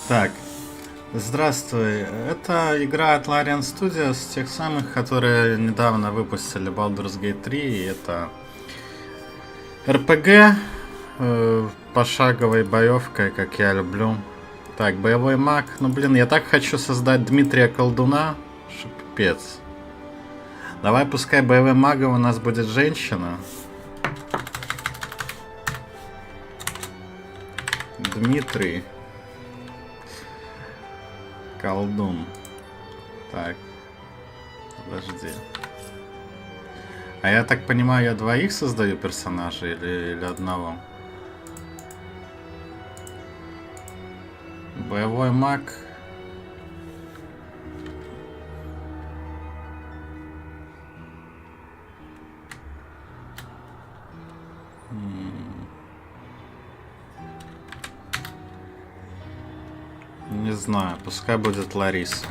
Так, здравствуй. Это игра от Larian Studios, тех самых, которые недавно выпустили Baldur's Gate 3. И это RPG пошаговой боевкой, как я люблю. Так, боевой маг. Ну блин, я так хочу создать Дмитрия Колдуна, что пипец. Давай, пускай боевым магом у нас будет женщина. Дмитрий Колдун. Так, подожди. А я так понимаю, я двоих создаю персонажей или одного? Боевой маг. Не знаю, пускай будет Лариса.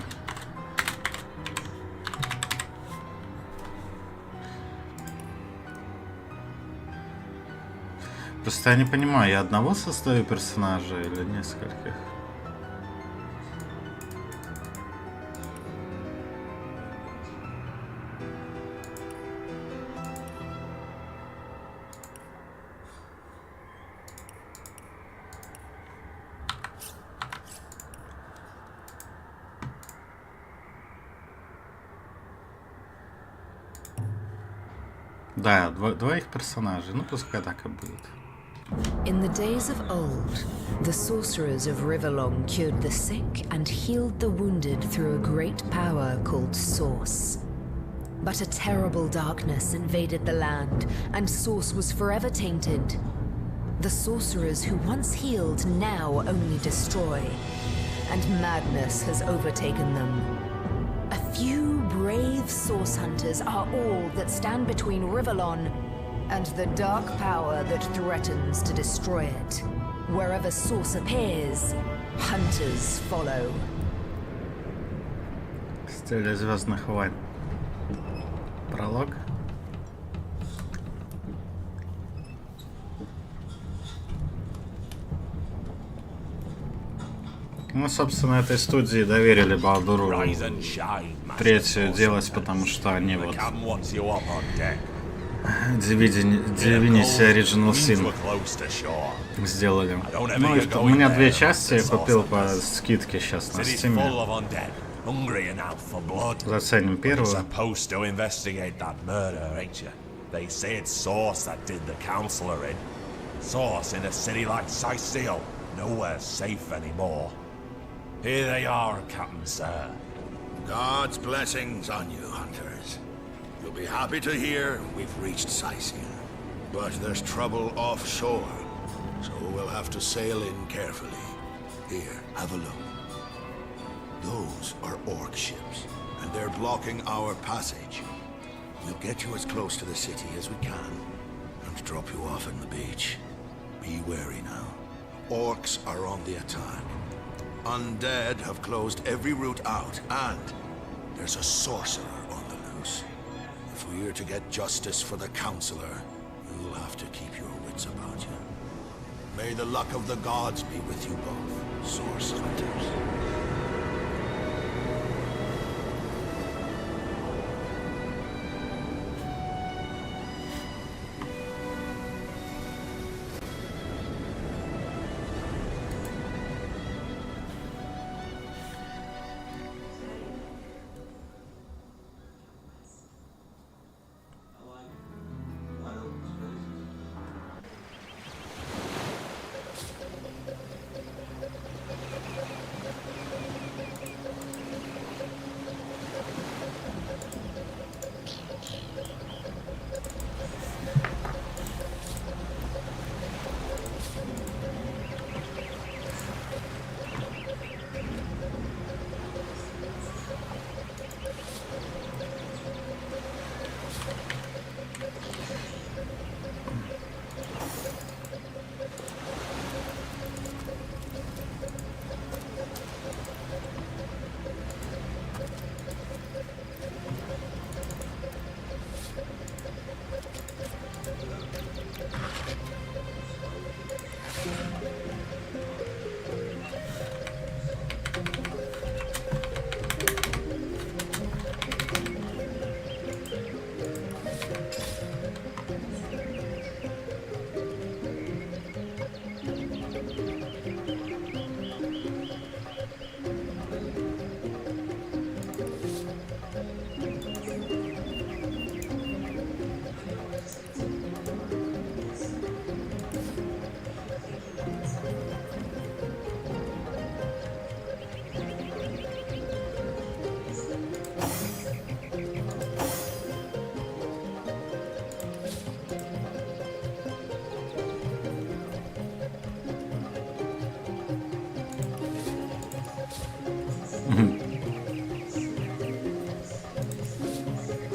Просто я не понимаю, я одного создаю персонажа или нескольких? Да, двоих персонажей, ну пускай так и будет. In the days of old, the sorcerers of Riverlong cured the sick and healed the wounded through a great power called Source. But a terrible darkness invaded the land, and Source was forever tainted. The sorcerers who once healed now only destroy, and madness has overtaken them. A few brave Source hunters are all that stand between Riverlon and the dark power that threatens to destroy it. Wherever Source appears, hunters follow. Стиль Звездных войн. Пролог. Ну, собственно, этой студии доверили Балдуру третью делать, потому что они вот Divinity Original Sin сделали. Ну, у меня две части, я купил по скидке сейчас на Steam. Заценим первую. Here they are, Captain Sir. God's blessings on you, hunters. You'll be happy to hear we've reached Sicil. But there's trouble offshore, so we'll have to sail in carefully. Here, have a look. Those are orc ships, and they're blocking our passage. We'll get you as close to the city as we can, and drop you off on the beach. Be wary now. Orcs are on the attack. Undead have closed every route out, and there's a sorcerer on the loose. If we're to get justice for the Counselor, you'll have to keep your wits about you. May the luck of the gods be with you both, Source Hunters.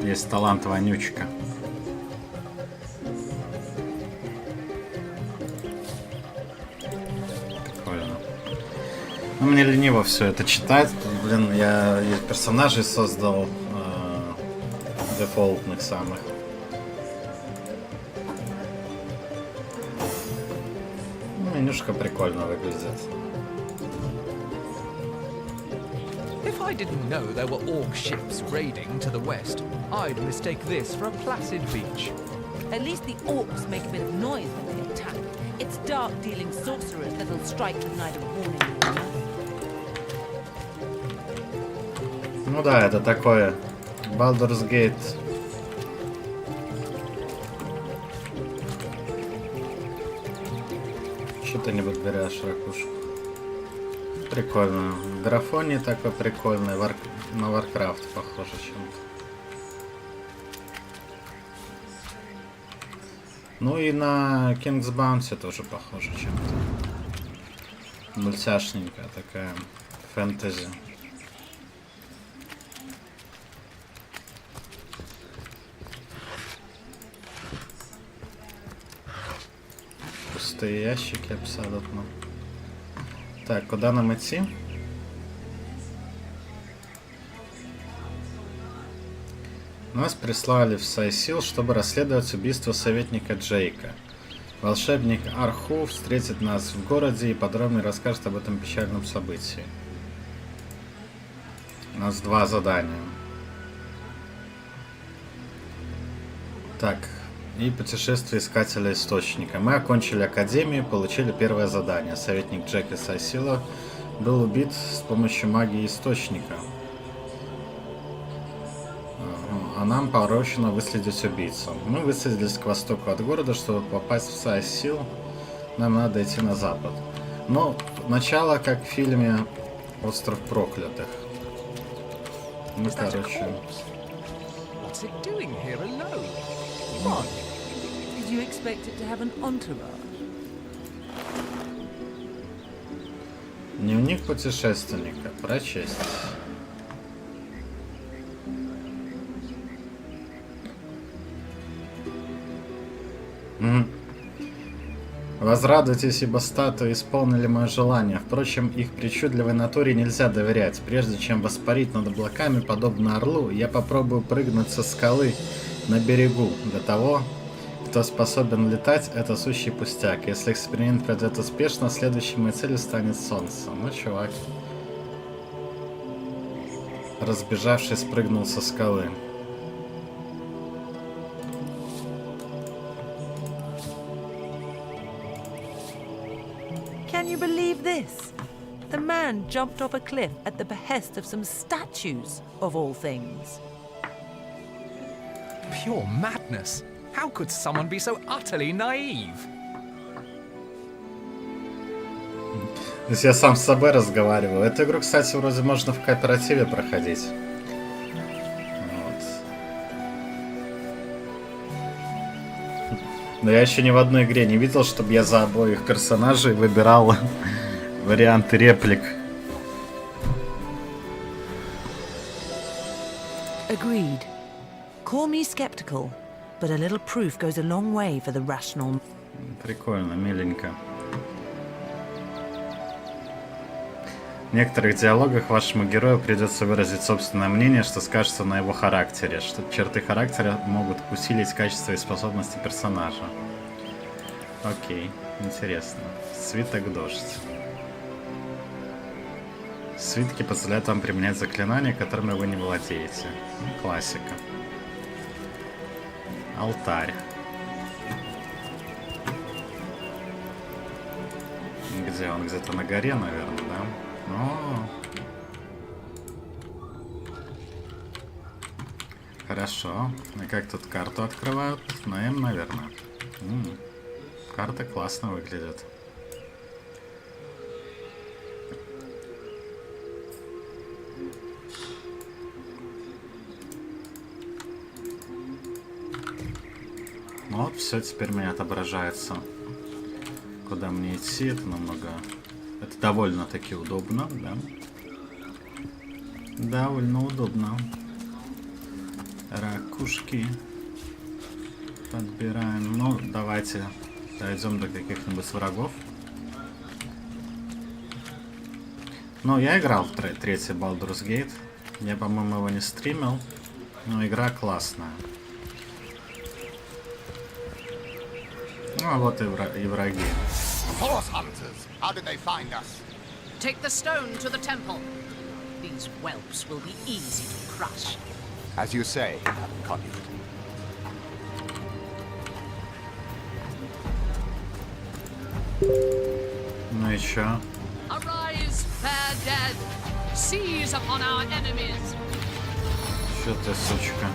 Есть талант вонючка. Прикольно. Ну, мне лениво все это читать. Блин, я персонажей создал дефолтных самых. Ну, менюшка прикольно выглядит. If I didn't know there were orc ships raiding to the west, I'd mistake this for a placid beach. At least the orcs make a bit of noise when they attack. It's dark-dealing sorcerers that'll strike with neither warning nor mercy. Ну да, это такое. Baldur's Gate. Что ты не подберешь, ракушку? Прикольно. Графоний такой прикольный. На Warcraft похоже чем-то. Ну и на King's Bounty тоже похоже чем-то. Мультяшненькая такая. Фэнтези. Пустые ящики абсолютно. Так, куда нам идти? Нас прислали в Сайсил, чтобы расследовать убийство советника Джейка. Волшебник Арху встретит нас в городе и подробнее расскажет об этом печальном событии. У нас 2 задания. Так, и путешествие искателя источника. Мы окончили академию, получили первое задание. Советник Джек из Сайсила был убит с помощью магии источника. А нам поручено выследить убийцу. Мы высадились к востоку от города, чтобы попасть в Сайсил. Нам надо идти на запад. Но начало, как в фильме Остров проклятых. Ну, Is that a короче. corpse? What's it doing here alone? Why? Did you expect it to have an entourage? Дневник путешественника. Прочесть. Возрадуйтесь, ибо статуи исполнили мое желание. Впрочем, их причудливой натуре нельзя доверять. Прежде чем воспарить над облаками, подобно орлу, я попробую прыгнуть со скалы на берегу. Для того, кто способен летать, это сущий пустяк. Если эксперимент пройдет успешно, следующей моей целью станет солнце. Ну, чувак. Разбежавшись, прыгнул со скалы. Can you believe this? The man jumped off a cliff at the behest of some statues, of all things. Pure madness. How could someone be so utterly naive? То есть я сам с собой разговариваю. Эту игру, кстати, вроде можно в кооперативе проходить. Вот. Но я еще ни в одной игре не видел, чтобы я за обоих персонажей выбирал варианты реплик. Agreed. Call me skeptical, but a little proof goes a long way for the rational. Прикольно, миленько. В некоторых диалогах вашему герою придется выразить собственное мнение, что скажется на его характере, что черты характера могут усилить качество и способности персонажа. Окей, интересно. Свиток дождь. Свитки позволяют вам применять заклинания, которыми вы не владеете. Ну, классика. Алтарь. Где он? Где-то на горе, наверное, да? Хорошо. И как тут карту открывают? На М, наверное. Карта классно выглядит. Вот, все теперь мне отображается. Куда мне идти? Это намного... Это довольно-таки удобно, да? Довольно удобно. Ракушки. Подбираем. Ну, давайте дойдем до каких-нибудь врагов. Ну, я играл в третий Baldur's Gate. Я, по-моему, его не стримил. Но игра классная. Ну, а вот и враги. Horse hunters! How did they find us? Take the stone to the temple. These whelps will be easy to crush. As you say, Connie. Ну и чё? Arise, fair dead. Seize upon our enemies. Чё ты, сучка?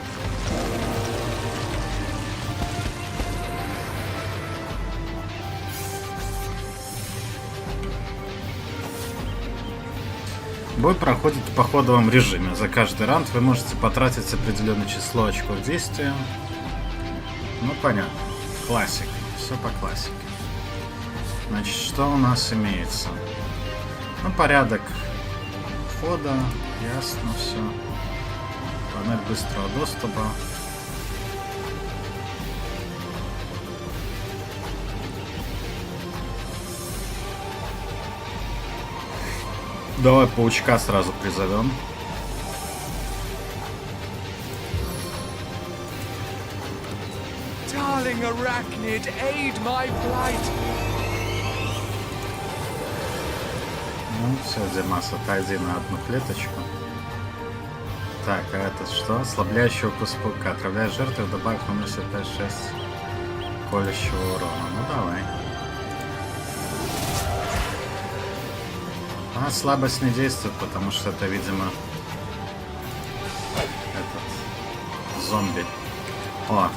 Бой проходит в походовом режиме. За каждый раунд вы можете потратить определенное число очков действия. Ну, понятно. Классика. Все по классике. Значит, что у нас имеется? Ну, порядок входа. Ясно все. Панель быстрого доступа. Давай паучка сразу призовем. Darling Arachnid, aid my plight. Ну, все, Димас, отойди на одну клеточку. Так, а это что? Ослабляющий укус паука. Отравляя жертву, добавив на 5-6 колющего урона. Ну, давай. А слабость не действует, потому что это, видимо, этот зомби. О,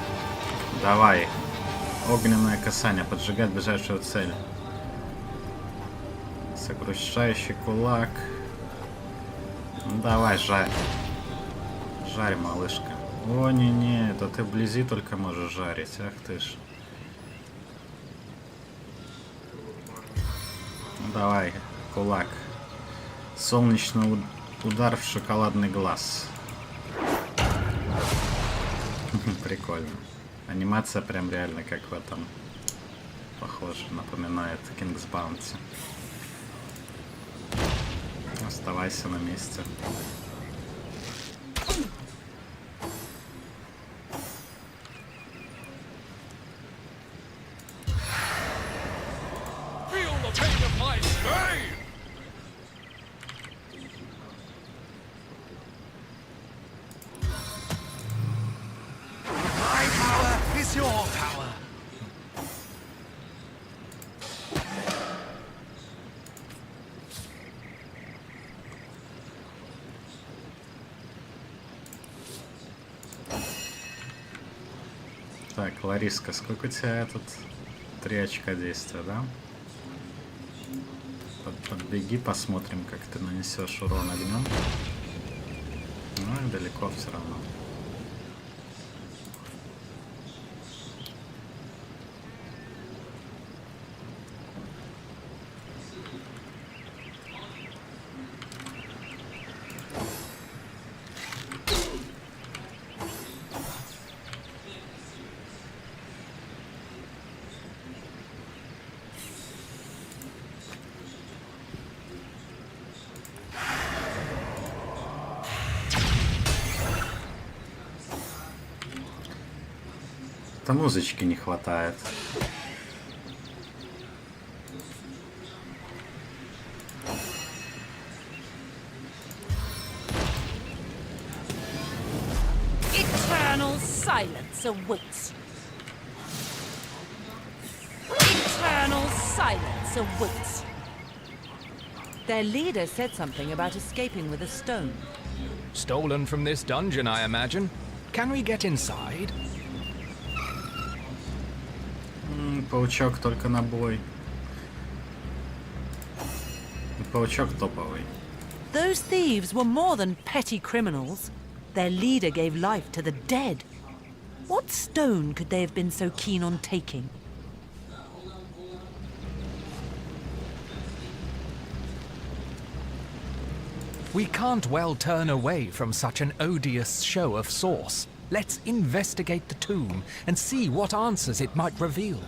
давай. Огненное касание. Поджигать ближайшую цель. Сокрушающий кулак. Ну давай, жарь. Жарь, малышка. О, не-не, это ты вблизи только можешь жарить. Ах ты ж. Ну давай, кулак. Солнечный удар в шоколадный глаз. Прикольно. Анимация прям реально как в этом. Похоже, напоминает King's Bounty. Оставайся на месте. Feel the pain of my stain! My power is your power. Так, Лариска, сколько у тебя этот 3 очка действия, да? Подбеги, посмотрим, как ты нанесешь урон огнем. Ну и далеко все равно. Да музычки не хватает. Eternal silence awaits. Eternal silence awaits. Their leader said something about escaping with a stone. Stolen from this dungeon, I imagine. Can we get inside? Паучок только на бой. Паучок топовый. Those thieves were more than petty criminals. Their leader gave life to the dead. What stone could they have been so keen on taking? We can't well turn away from such an odious show of source. Let's investigate the tomb and see what answers it might reveal.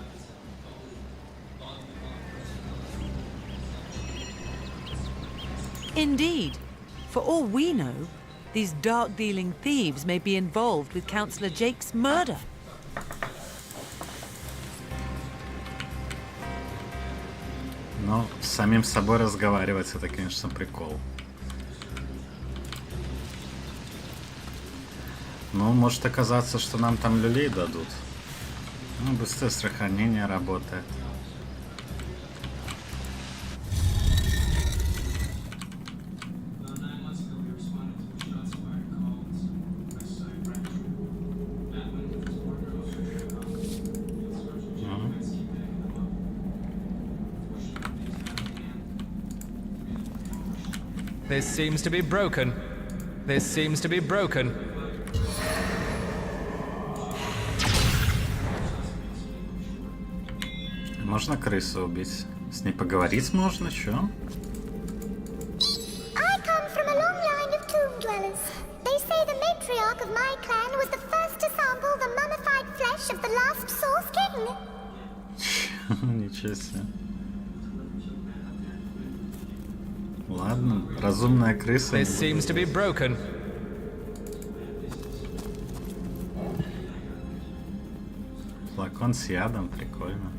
Indeed. For all we know, these dark-dealing thieves may be involved with Councillor Jake's murder. Но с самим собой разговаривать — это, конечно, прикол. Ну, может оказаться, что нам там люлей дадут. Ну, быстрое сохранение работает. This seems to be broken. This seems to be broken. Можно крысу убить? С ней поговорить можно, чё? I come from a long line of tomb dwellers. They say the matriarch of my clan was the first to sample the mummified flesh of the last Source King. Ничего себе. Ладно, разумная крыса. This seems to be broken. Флакон с ядом, прикольно.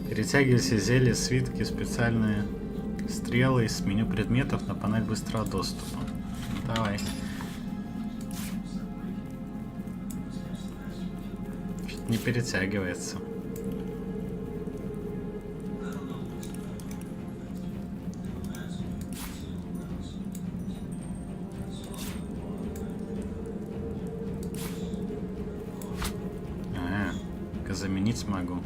Перетягивайте зелья, свитки, специальные стрелы из меню предметов на панель быстрого доступа. Давай. Что-то не перетягивается. Заменить могу.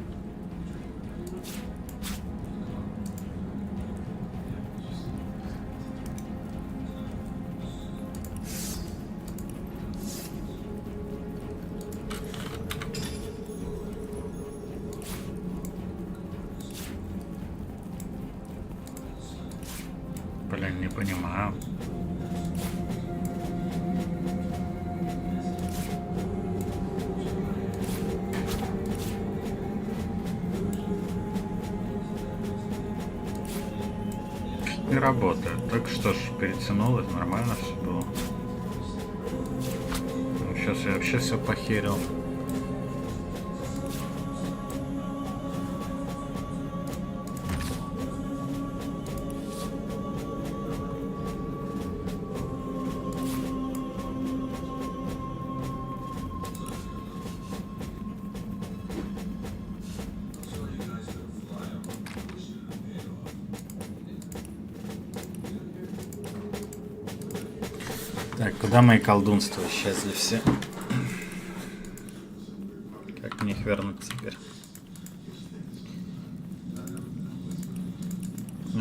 Блин, не понимаю. Не работает. Так что ж, перетянулось, нормально все было. Ну, сейчас я вообще все похерил. Так, куда мои колдунства исчезли все? Как мне их вернуть теперь?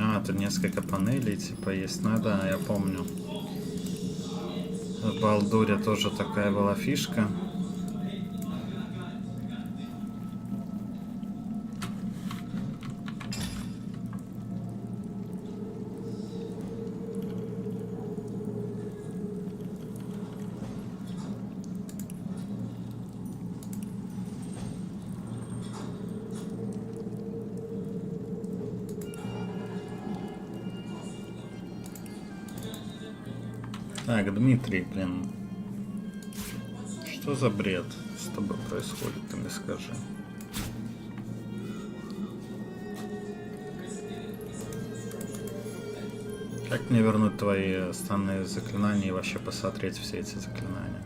А, тут несколько панелей типа есть. Ну да, я помню. В Балдуре тоже такая была фишка. Так, Дмитрий, блин. Что за бред с тобой происходит, ты мне скажи. Как мне вернуть твои основные заклинания и вообще посмотреть все эти заклинания?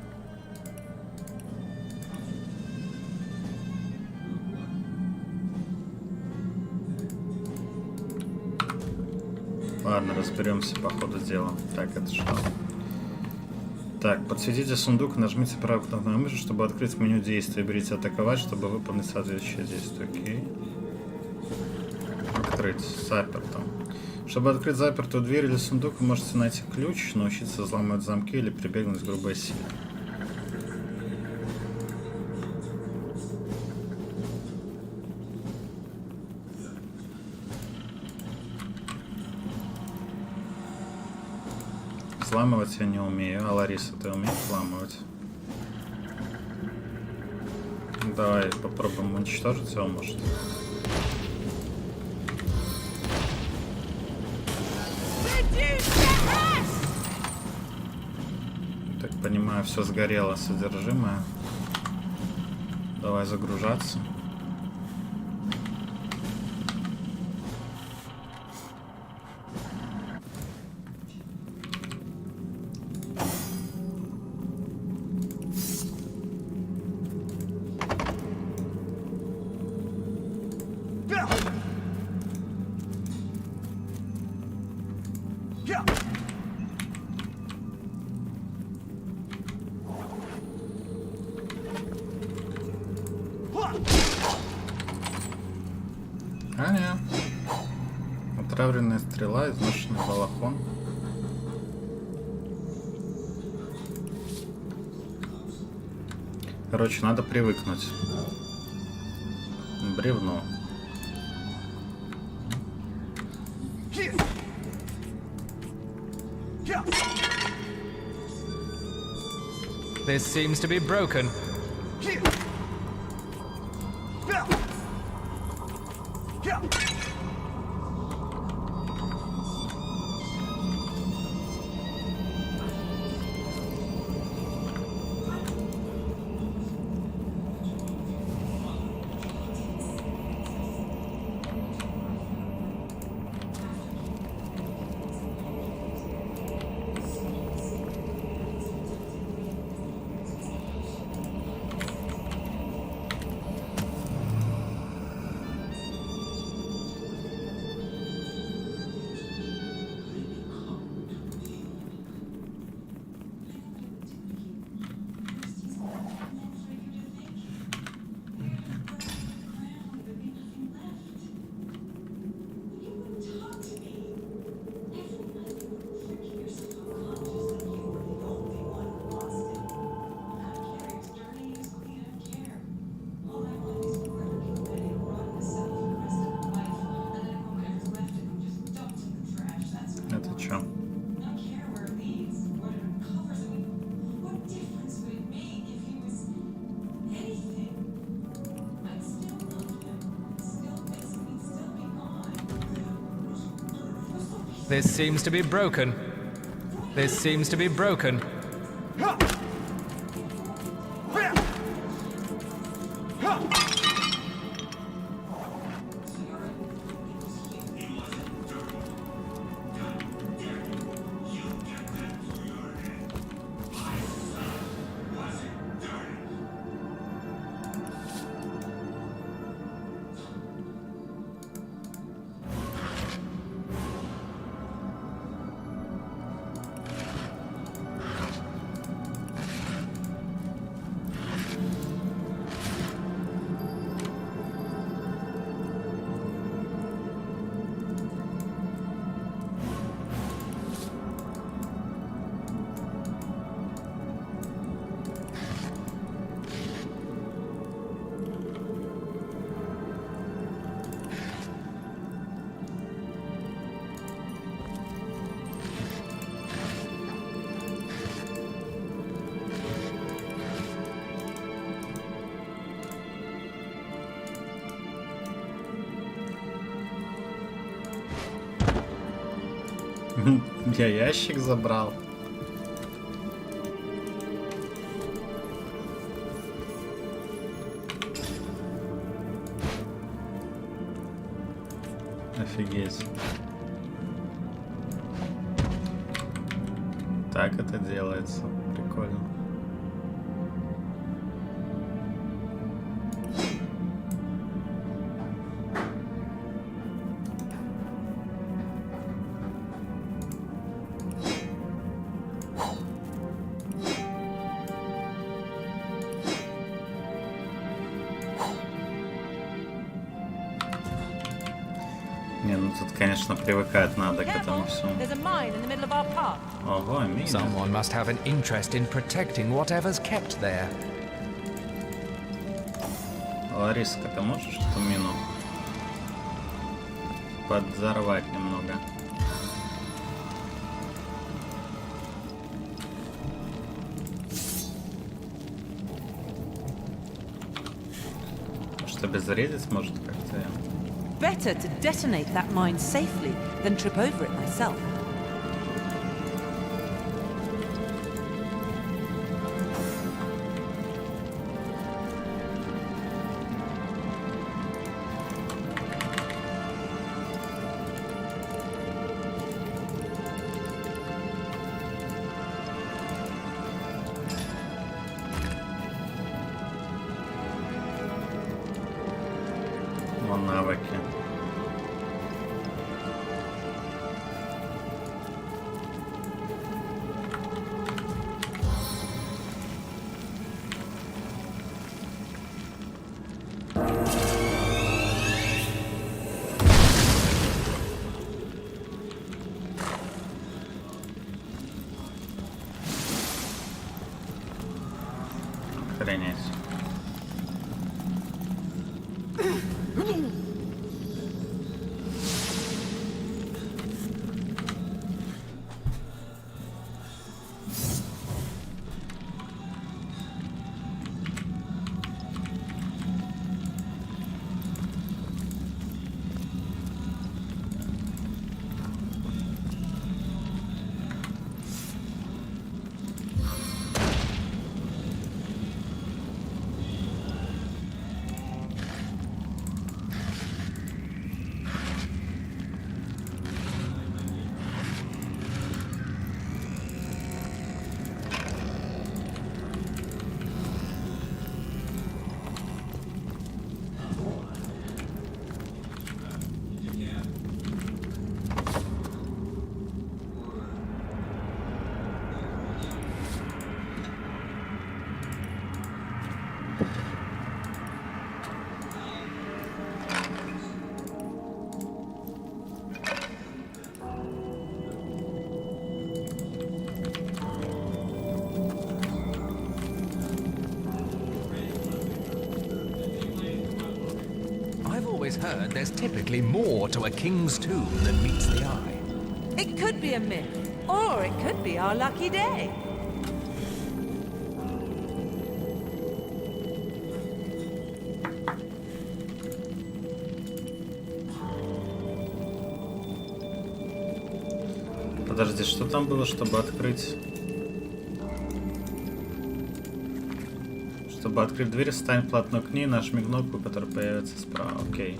Ладно, разберемся по ходу дела. Так, это что? Так, подсветите сундук, нажмите правую кнопку на мыши, чтобы открыть меню действий. Берите атаковать, чтобы выполнить соответствующее действие. Окей. Открыть. Запертым. Чтобы открыть запертую дверь или сундук, вы можете найти ключ, научиться взламывать замки или прибегнуть к грубой силе. Взламывать я не умею. А Лариса, ты умеешь взламывать? Давай попробуем уничтожить его, может. Так понимаю, все сгорело содержимое. Давай загружаться. Отравленная стрела, изношенный балахон. Короче, надо привыкнуть. Бревно. This seems to be broken. еще. This seems to be broken. This seems to be broken. Я ящик забрал. Офигеть. Так это делается. Прикольно. Не, ну тут, конечно, привыкать надо к этому всему. There's a mine in the middle of our path. Ого, мина. Someone must have an interest in protecting whatever's kept there. Лариска, ты можешь эту мину подзорвать немного? Может, обезвредить может как-то? Better to detonate that mine safely than trip over it myself. Вон навыки. Охренеть. I've always heard there's typically more to a king's tomb than meets the eye. It could be a myth, or it could be our lucky day. Подожди, что там было, чтобы открыть? Чтобы открыть дверь, встань вплотную к ней, нажми кнопку, которая появится справа. Окей.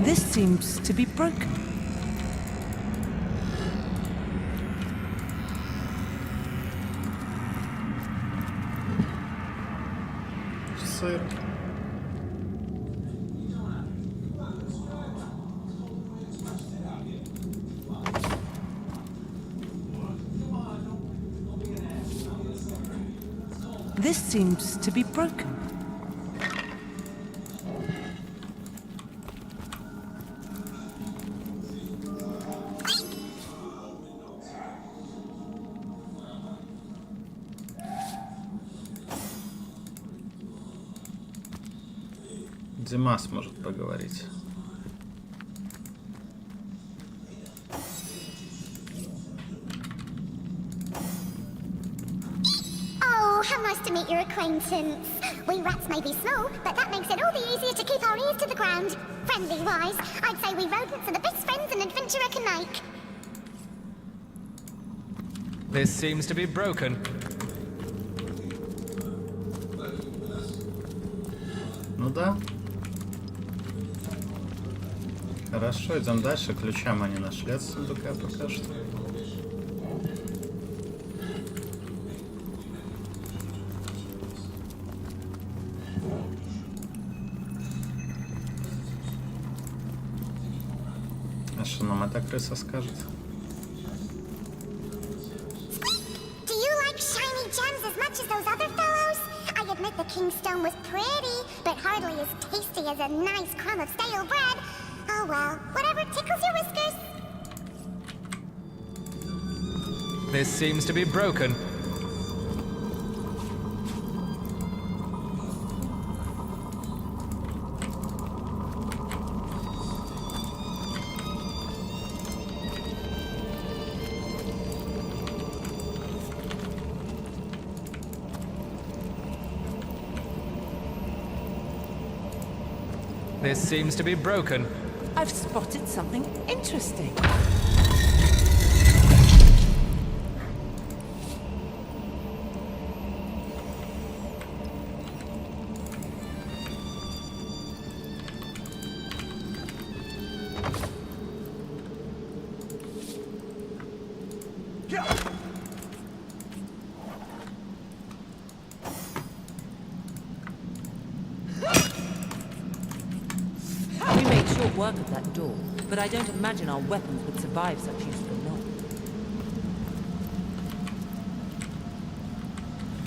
This seems to be broken. Сыр. This seems to be broken. Дима сможет поговорить. Oh, how nice to meet your acquaintance. We rats may be small, but that makes it all the easier to keep our ears to the ground. Friendly-wise, I'd say we rodents are the best friends an adventurer can make. This seems to be broken. Ну да. Хорошо, идем дальше. Ключа мы не нашли от сундука пока что. А что нам эта крыса скажет? Do you like shiny gems as much as those other fellows? I admit the king's stone was pretty, but hardly as tasty as a nice crumb of stale bread. Oh well, whatever tickles your whiskers. This seems to be broken. This seems to be broken. I've spotted something interesting. We made short work of that door, but I don't imagine our weapons would survive such useful knock.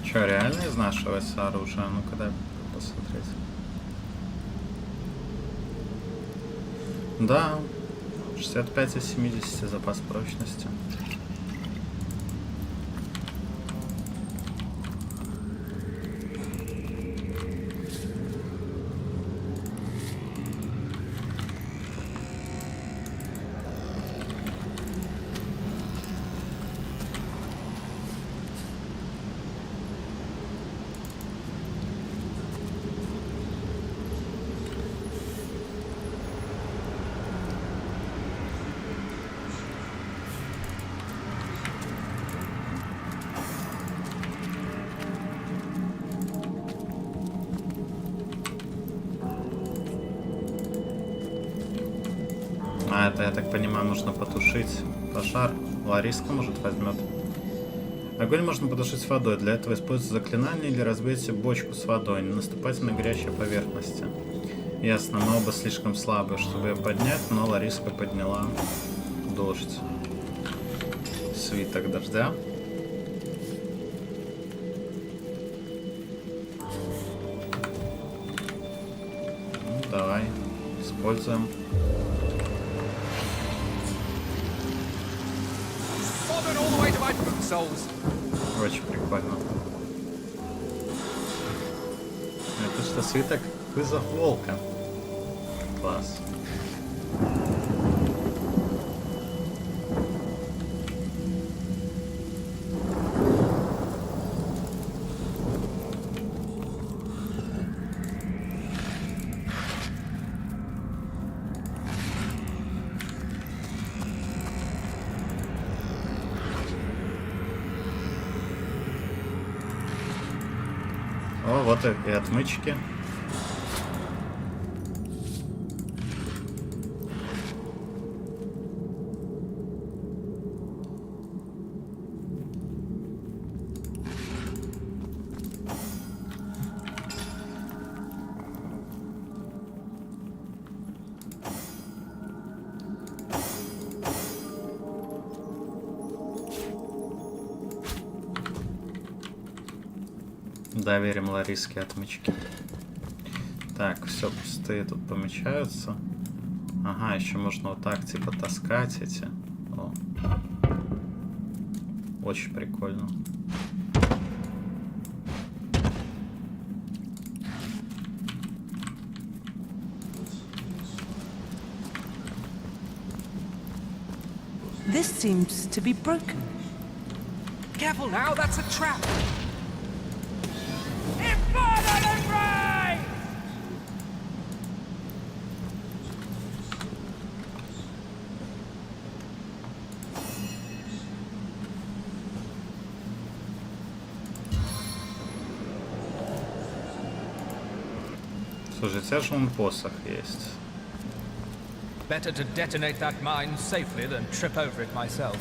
Че, реально изнашивается оружие? Ну-ка дай посмотреть. Да, 65 из 70 запас прочности. А, это, я так понимаю, нужно потушить пожар. Лариска, может, возьмет. Огонь можно потушить водой. Для этого используйте заклинание или разбейте бочку с водой. Не наступайте на горячие поверхности. Ясно, мы оба слишком слабые, чтобы ее поднять, но Лариска подняла дождь. Свиток дождя. используем. Forward all the way to my boot soles. Очень прикольно. Это что, свиток вызов волка? Класс. О, вот и отмычки. Доверим Лариске отмычки. Так, все, пустые тут помечаются. Ага, еще можно вот так типа таскать эти. О. Очень прикольно. This seems to be broken. Careful now, that's a trap. Слушай, у тебя же вон посох есть. Better to detonate that mine safely than trip over it myself.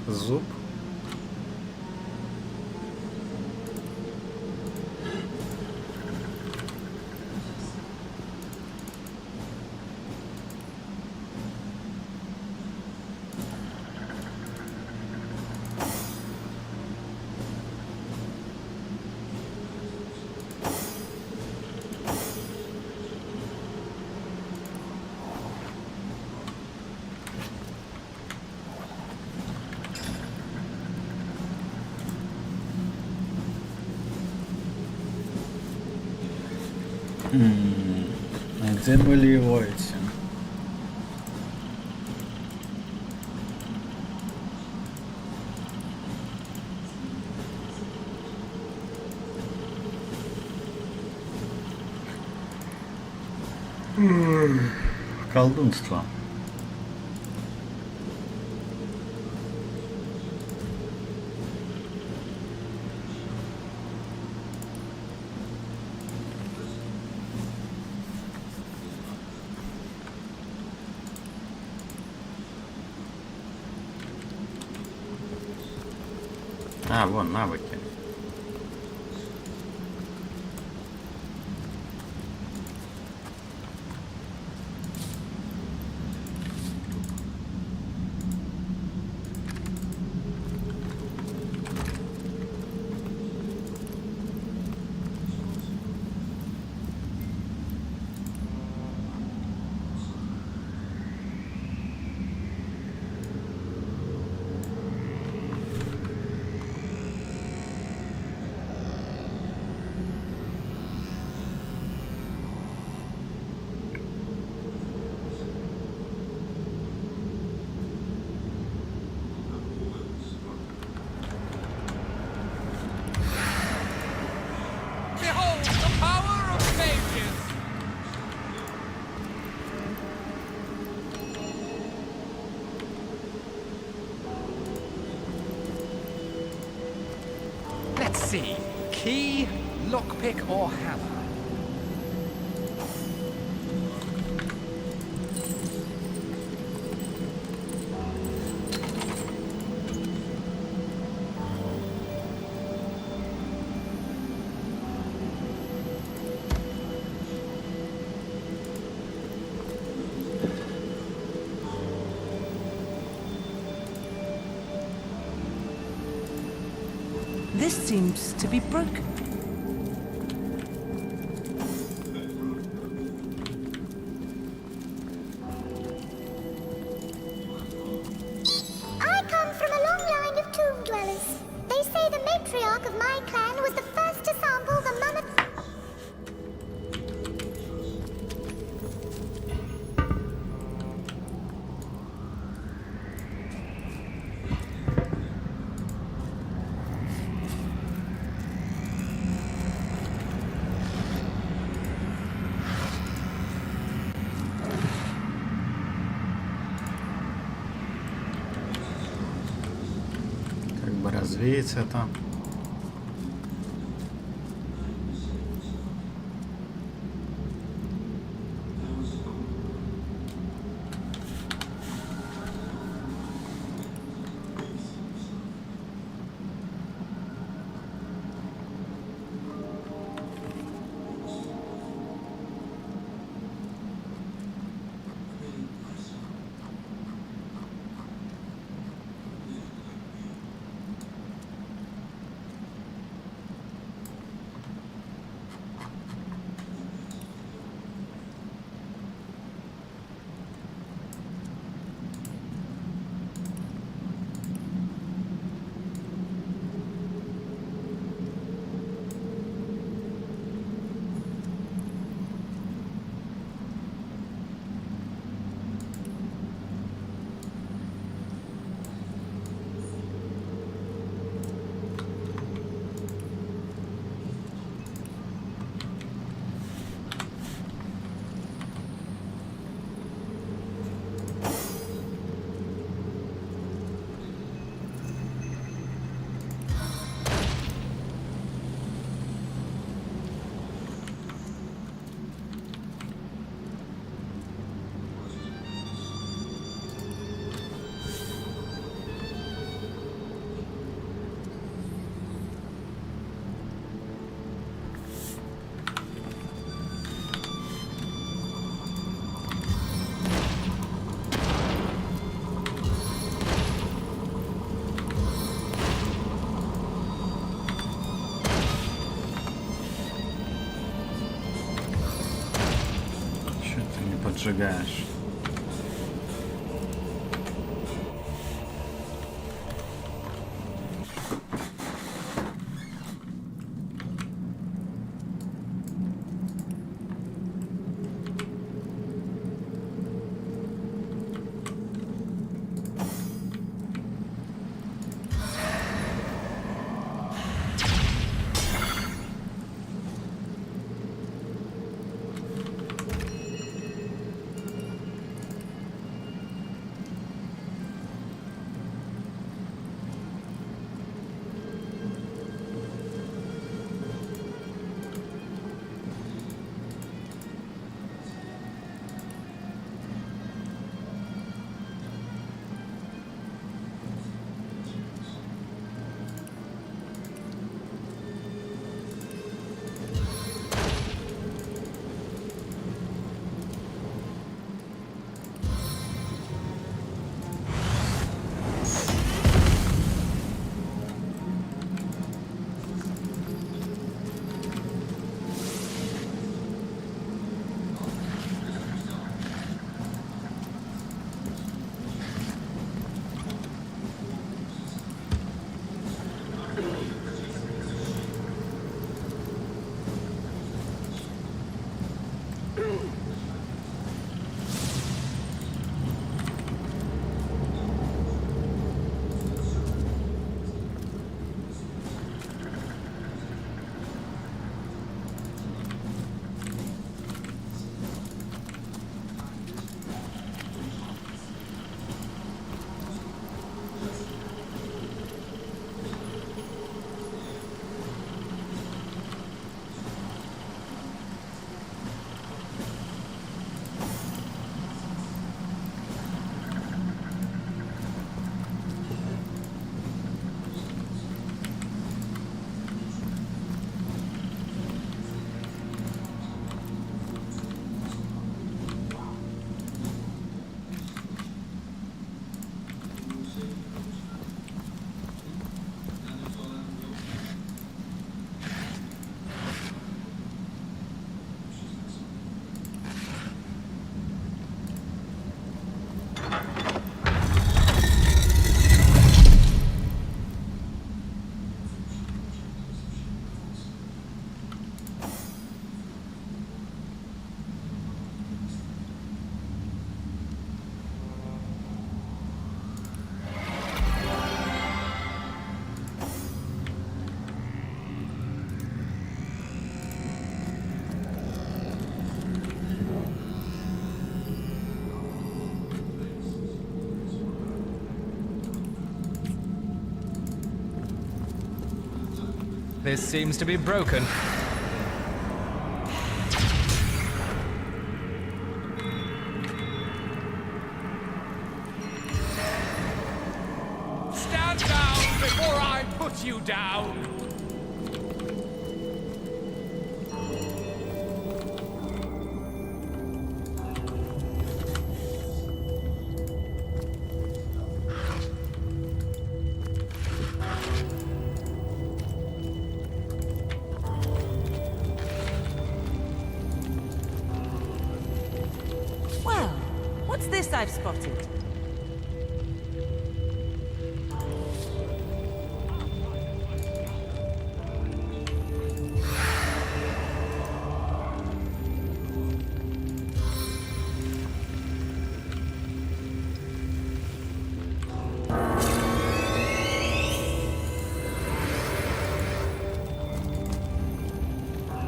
Зуб. А где были его эти? Колдунство. А, вон, навыки. Behold the power of mages! Let's see. Key, lockpick, or hammer? This seems to be broken. I come from a long line of tomb dwellers. They say the matriarch of my clan was the first to sample the mammoth. Как бы развеять это. Поджигаешь. This seems to be broken. Stand down before I put you down! Well, what's this I've spotted?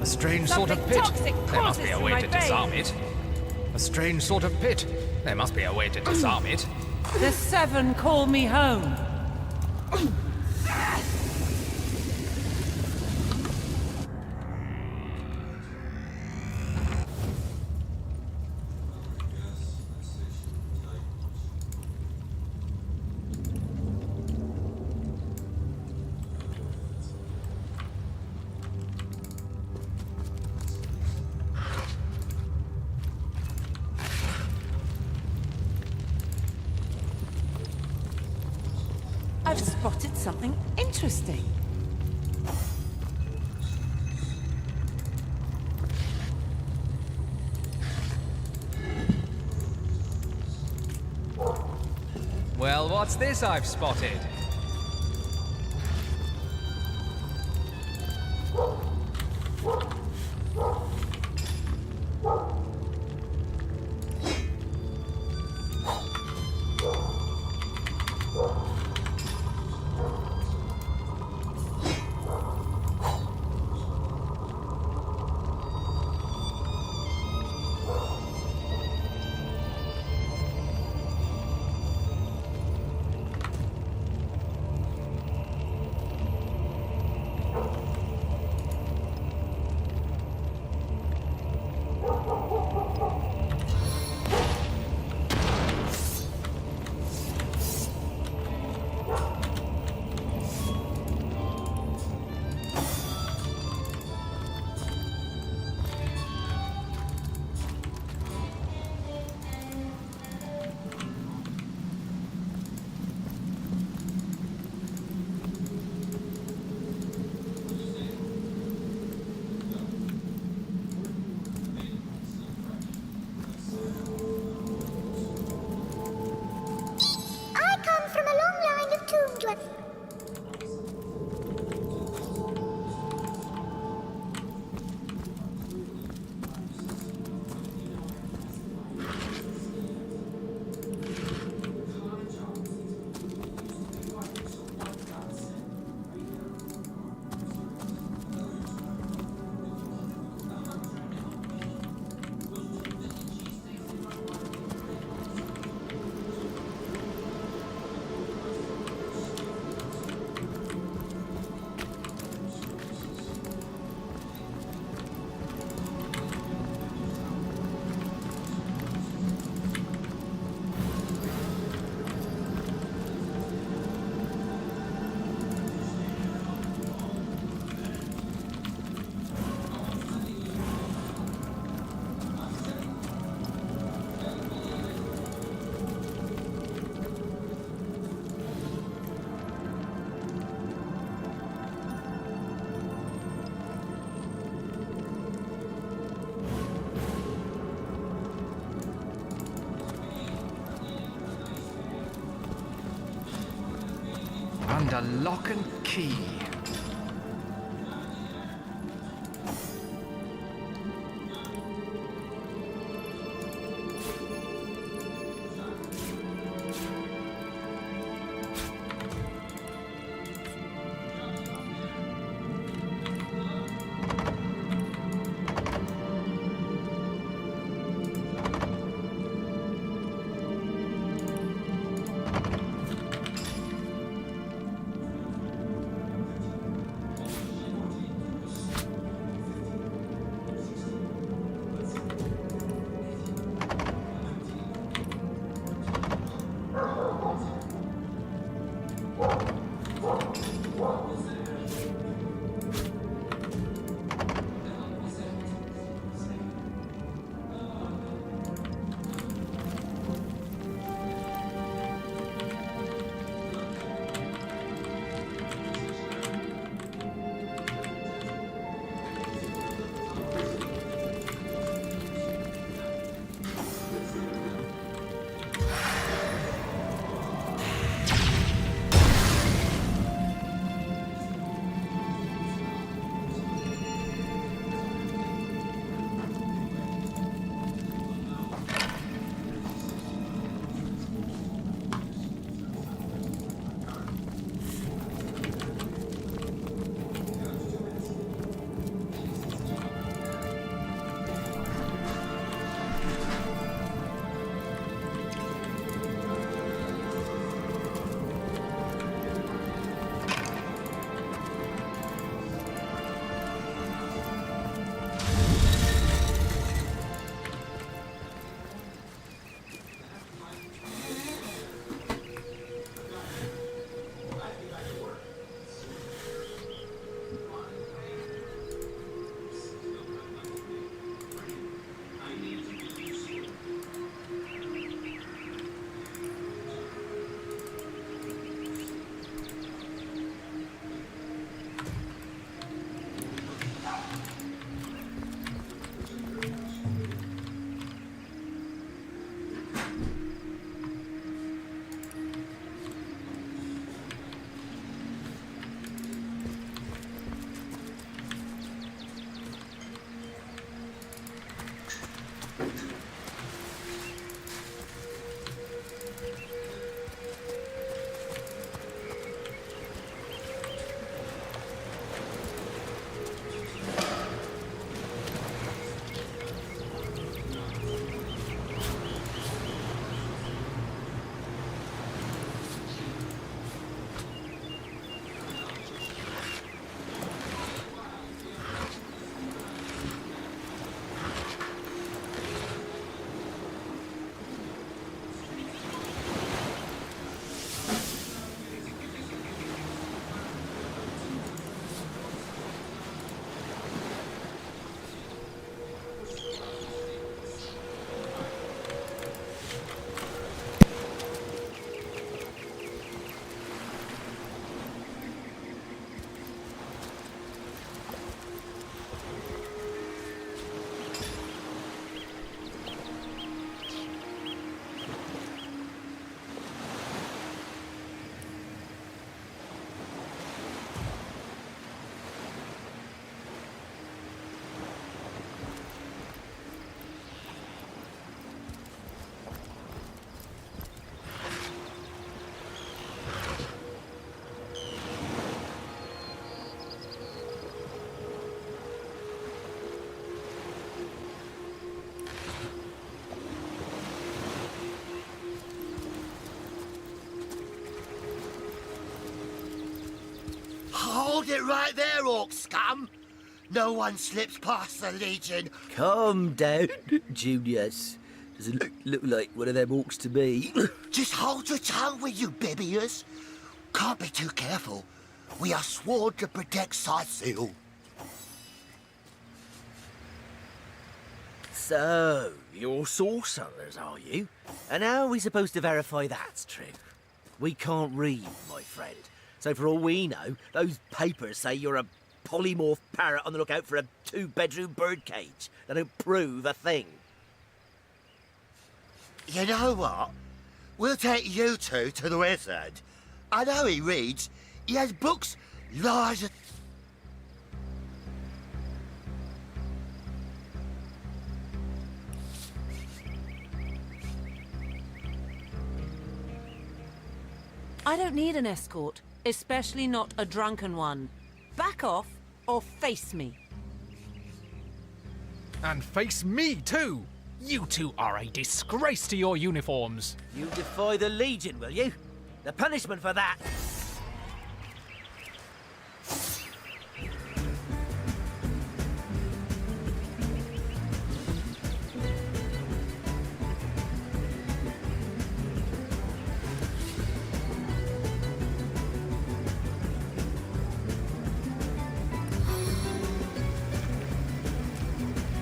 A strange sort of Something pit. toxic There must be a courses way through to my disarm veins. it. A strange sort of pit. There must be a way to disarm it. The Seven call me home. I've spotted something interesting. Well, what's this I've spotted? I come from a long line of tomb dwellers. Under lock and key. Hold it right there, orc scum! No one slips past the Legion. Calm down, Junius. Doesn't look like one of them orcs to me. Just hold your tongue, will you, Bibius? Can't be too careful. We are sworn to protect Scythiel. So, you're sorcerers, are you? And how are we supposed to verify that's true? We can't read, my friend. So for all we know, those papers say you're a polymorph parrot on the lookout for a 2-bedroom birdcage. They don't prove a thing. You know what? We'll take you two to the wizard. I know he reads. He has books larger... I don't need an escort, especially not a drunken one. Back off or face me. And face me too! You two are a disgrace to your uniforms. You defy the Legion, will you? The punishment for that...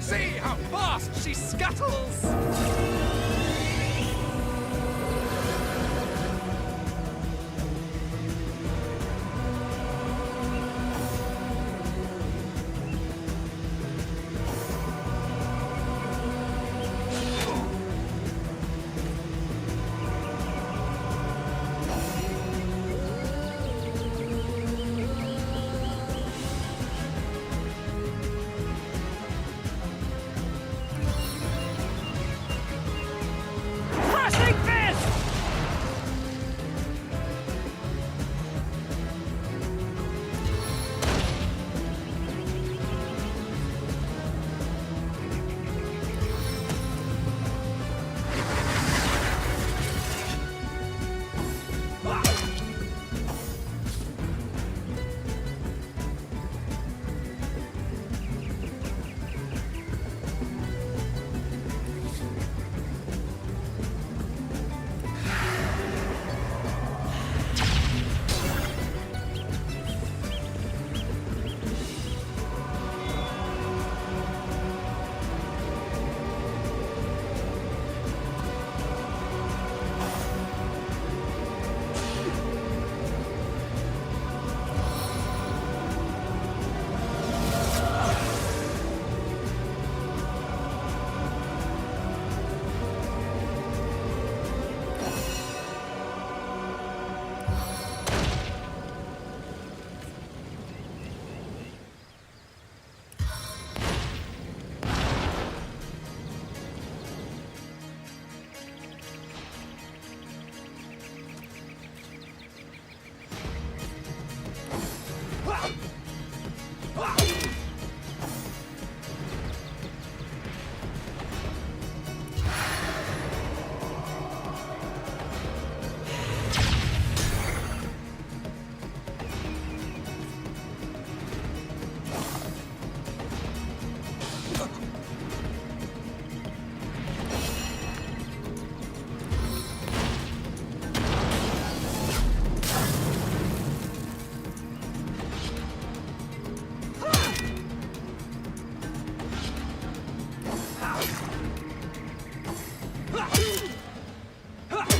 See how fast she scuttles!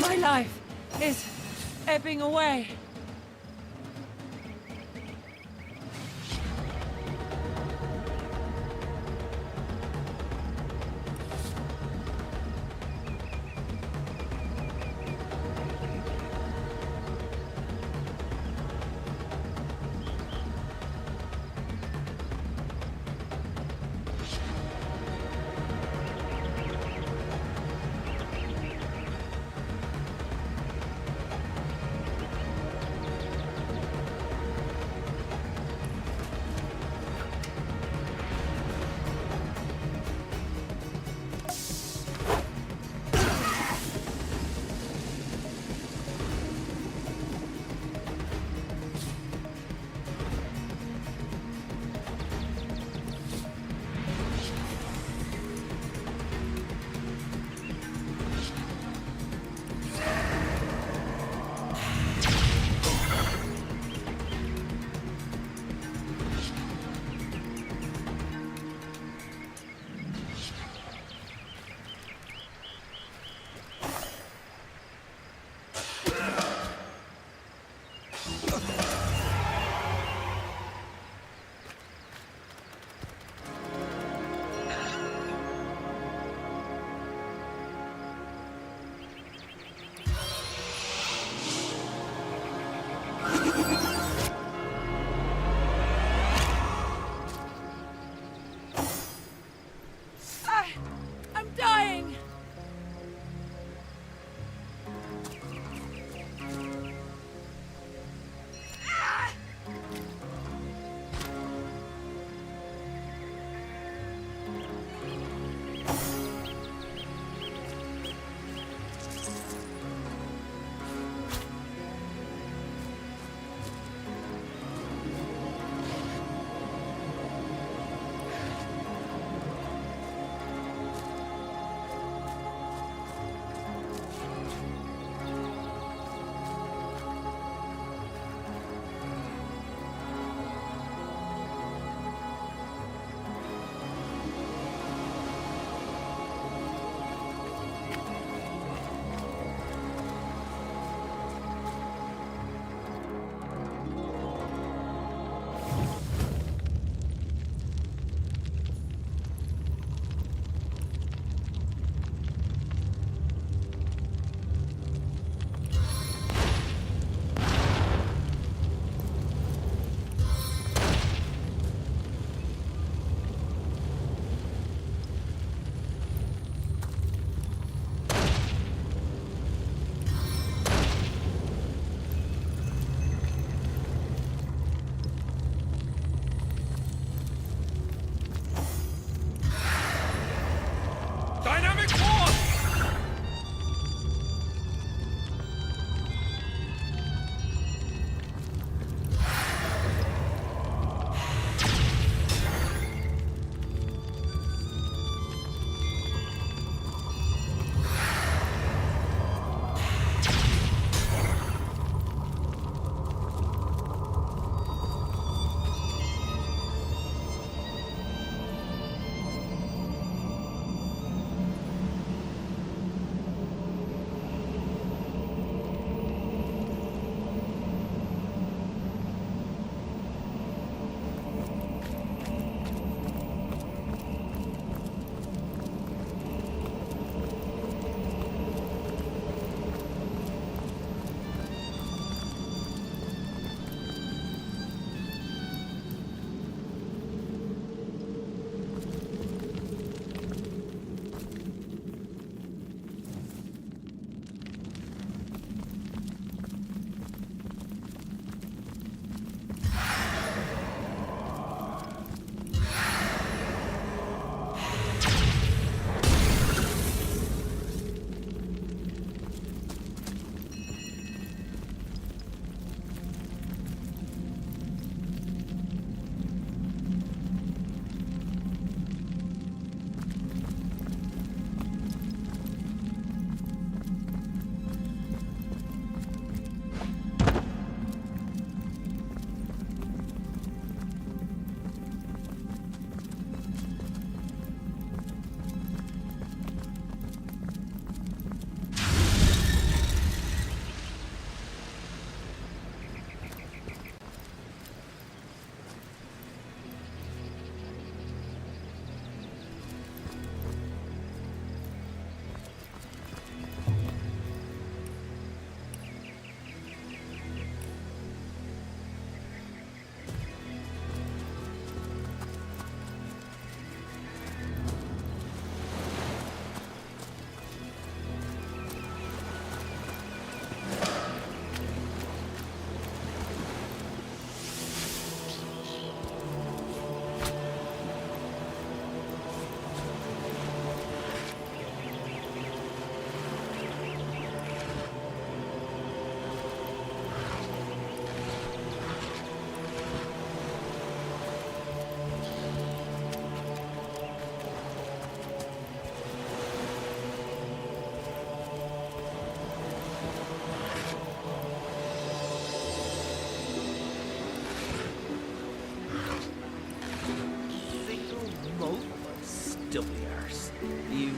My life is ebbing away.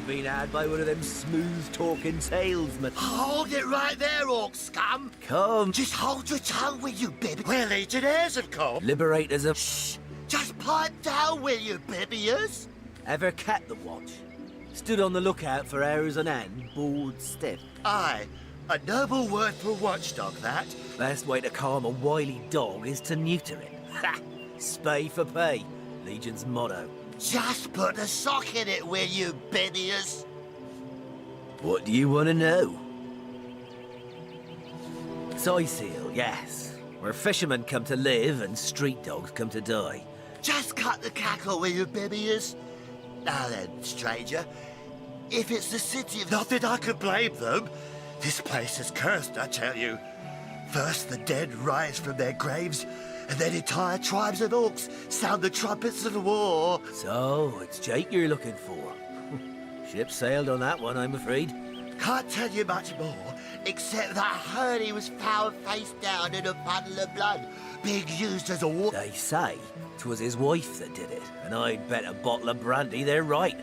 You've been had by one of them smooth-talking salesmen. Hold it right there, orc scum! Come. Just hold your tongue, will you, Bibby? We're legionnaires of come. Liberators of... Shh! Just pipe down, will you, Bibbiers? Ever kept the watch? Stood on the lookout for hours on end, bored stiff. Aye, a noble word for a watchdog, that. Best way to calm a wily dog is to neuter it. Ha! Spay for pay. Legion's motto. Just put a sock in it, will you, Bibbiers? What do you want to know? Soy seal, yes. Where fishermen come to live and street dogs come to die. Just cut the cackle, will you, Bibbiers? Now then, stranger. If it's the city of... Not that I could blame them. This place is cursed, I tell you. First the dead rise from their graves, and then entire tribes of orcs sound the trumpets of war. So, it's Jake you're looking for. Ship sailed on that one, I'm afraid. Can't tell you much more, except that I heard he was found face down in a puddle of blood, being used as a war... They say 'twas his wife that did it, and I'd bet a bottle of brandy they're right.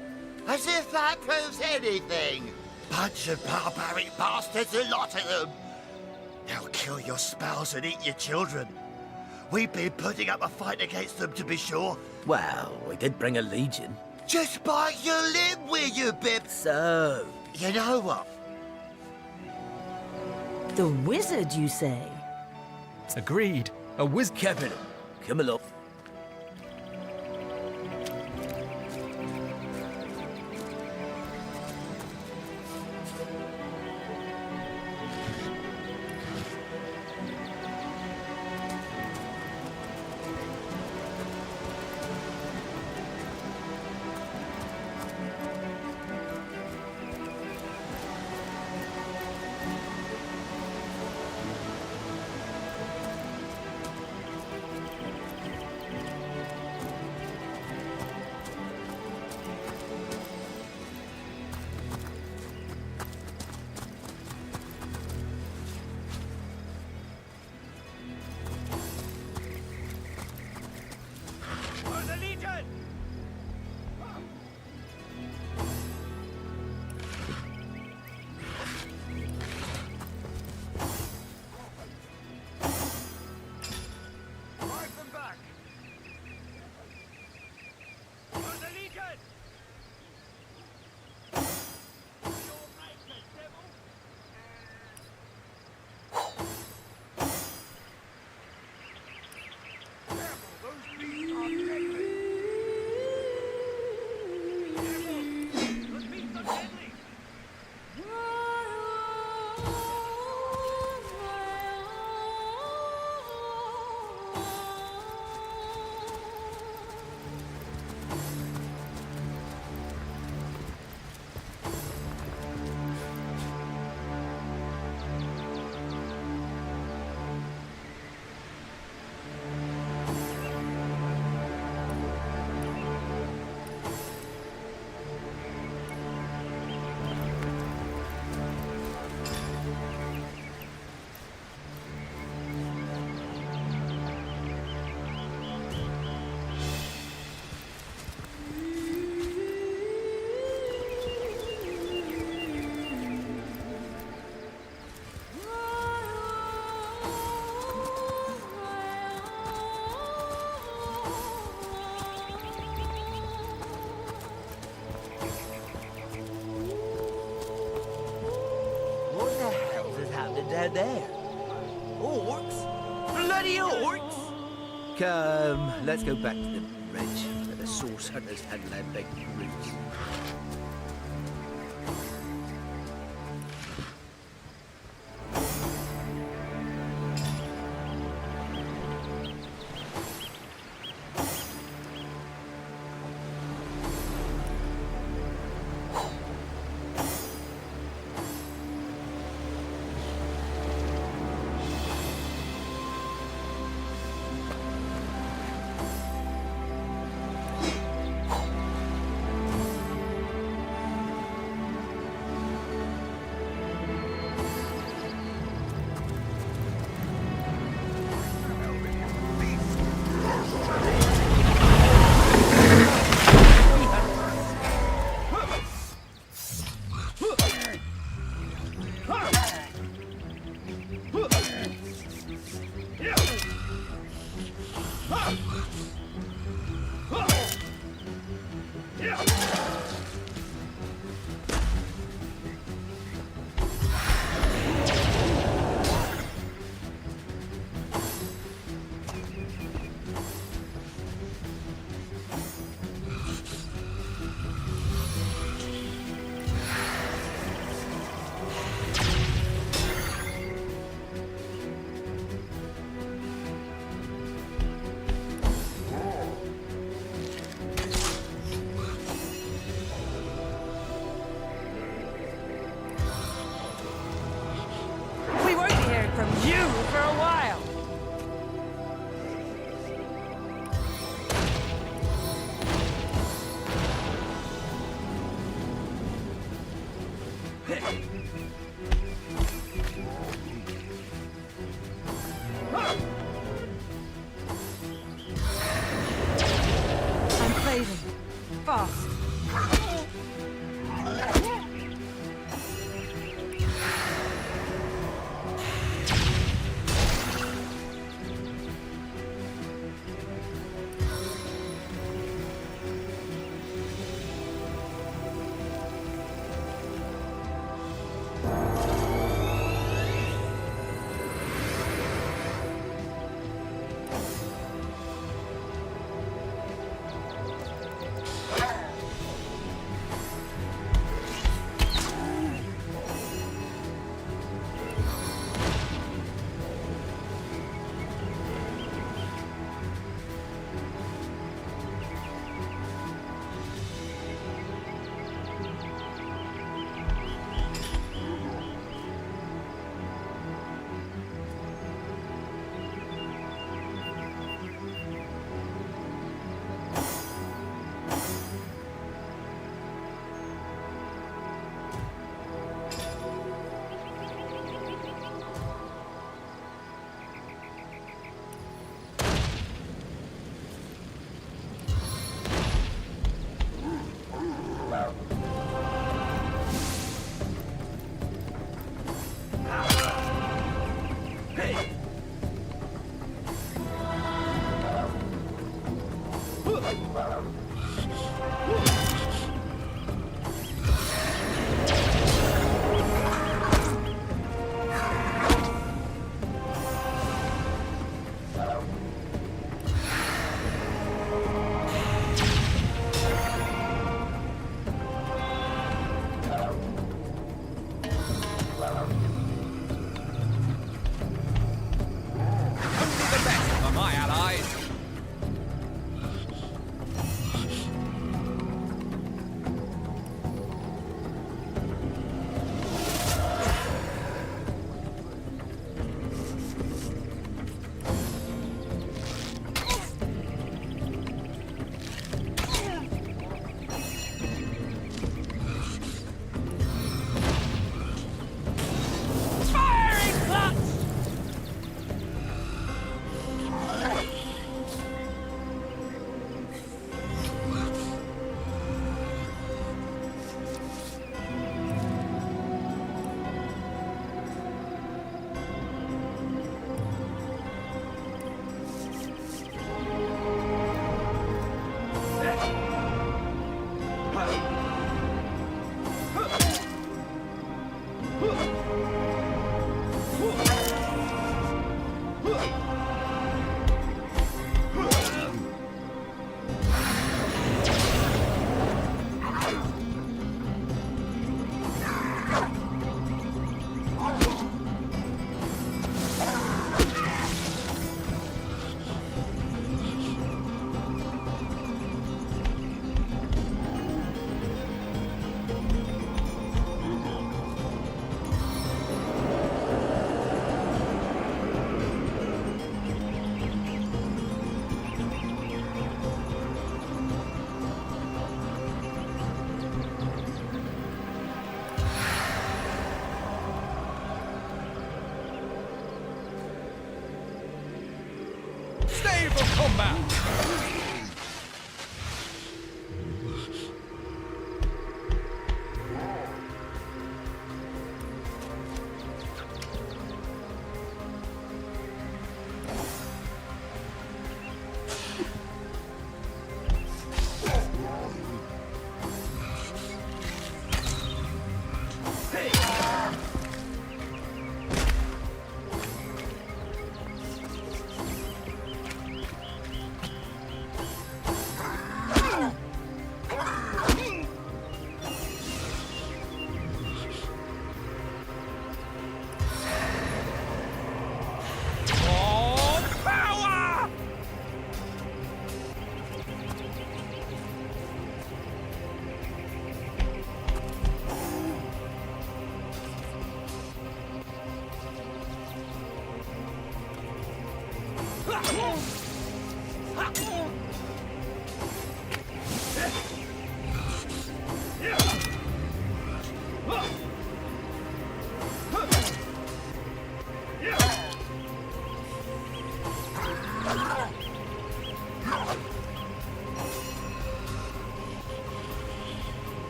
As if that proves anything. Bunch of barbaric bastards, a lot of them. They'll kill your spouse and eat your children. We've been putting up a fight against them, to be sure. Well, we did bring a legion. Just bite your lip, will you, Bib? So... You know what? The wizard, you say? Agreed. A whiz... Captain, come along. Down there. Orcs? Bloody orcs? Come, let's go back to the bridge where the source hunters handle their big roots. I'm fading. Fast.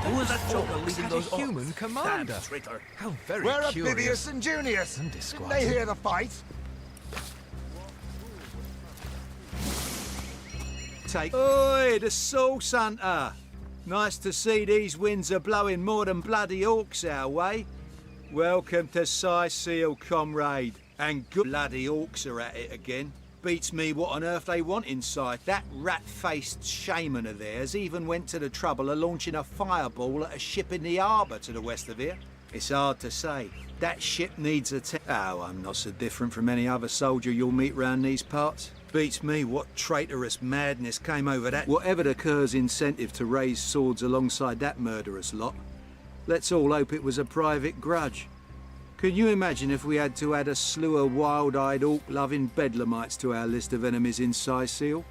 Who was that joker leading had a those human orcs? commander. Damn traitor. How very Where are curious. Bibius and Junius? And Didn't disquieting. they hear the fight? Oi, the Source Hunter! Nice to see these winds are blowing more than bloody orcs our way. Welcome to Seal, comrade. And good bloody orcs are at it again. Beats me what on earth they want inside. That rat-faced shaman of theirs even went to the trouble of launching a fireball at a ship in the harbour to the west of here. It's hard to say. That ship needs Oh, I'm not so different from any other soldier you'll meet round these parts. Beats me what traitorous madness came over that. Whatever the Kerr's incentive to raise swords alongside that murderous lot. Let's all hope it was a private grudge. Can you imagine if we had to add a slew of wild-eyed, orc-loving bedlamites to our list of enemies in Seal?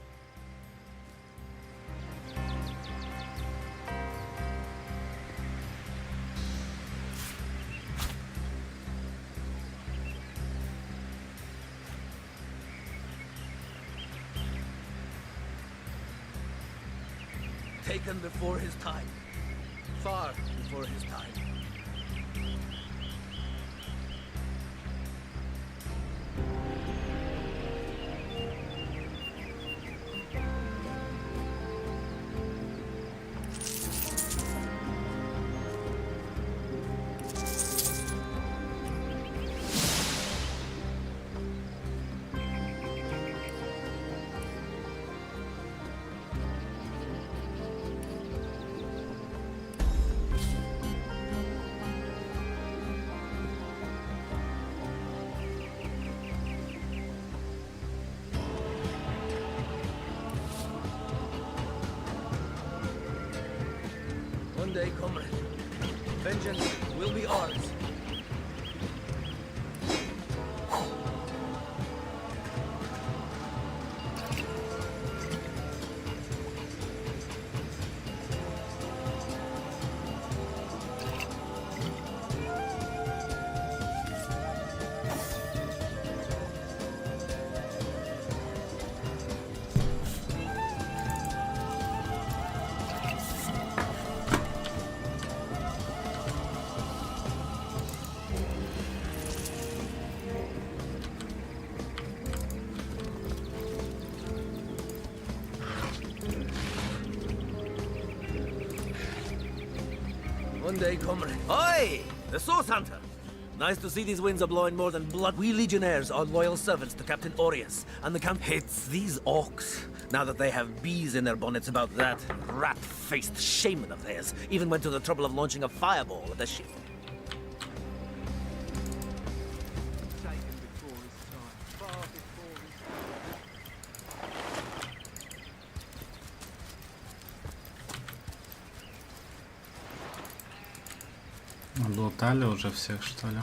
Taken before his time. Far before his time. One day, comrade, vengeance will be ours. One day, comrade. Oi! The Source Hunter! Nice to see these winds are blowing more than blood. We legionnaires are loyal servants to Captain Aureus, and the Count hates these orcs. Now that they have bees in their bonnets about that rat-faced shaman of theirs, even went to the trouble of launching a fireball at the ship. Облутали уже всех, что ли?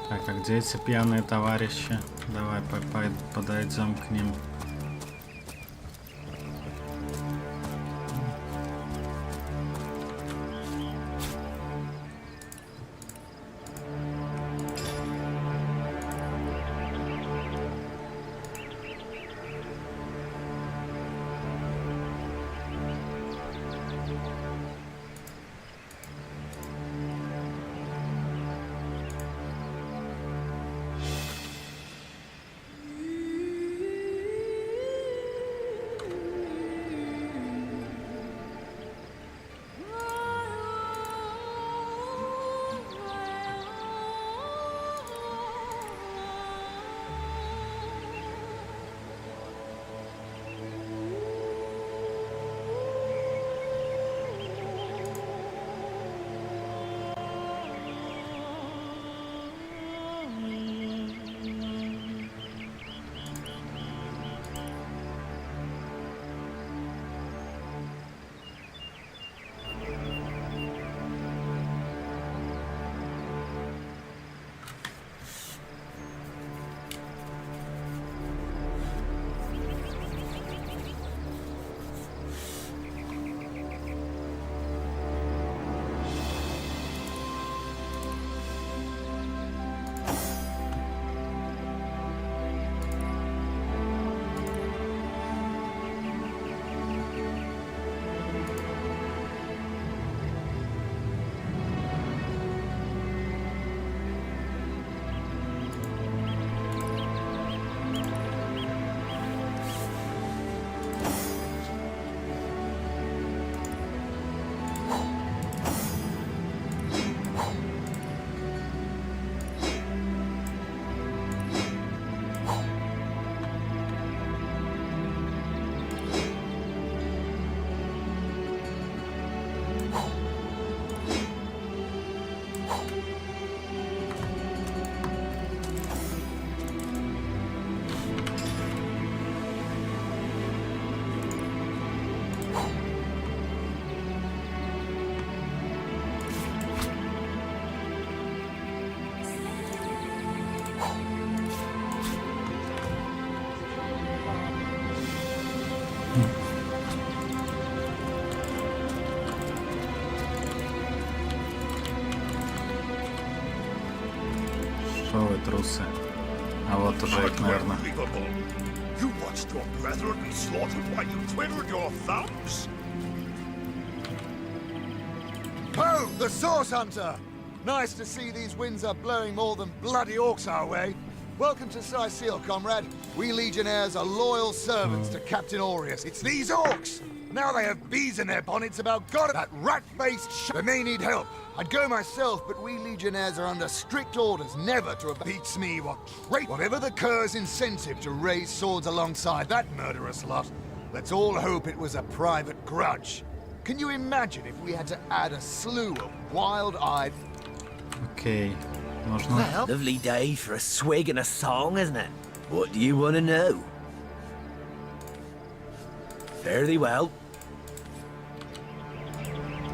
Так, а где эти пьяные товарищи? Давай подойдем к ним. Что вы, трусы? А вот уже их, наверное. You watched your brethren be slaughtered while you twiddled your thumbs? Oh, the Source Hunter! Nice to see these winds are blowing more than bloody orcs our way. Welcome to Sicil, comrade. We Legionnaires are loyal servants to Captain Aureus. It's these orcs! Now they have bees in their bonnets about God, that rat-faced They may need help. I'd go myself, but we Legionnaires are under strict orders never to beats me what trait. Whatever the cur's incentive to raise swords alongside that murderous lot, let's all hope it was a private grudge. Can you imagine if we had to add a slew of wild-eyed... Окей. Нужно... Lovely day for a swig and a song, isn't it? What do you want to know? Fare thee well.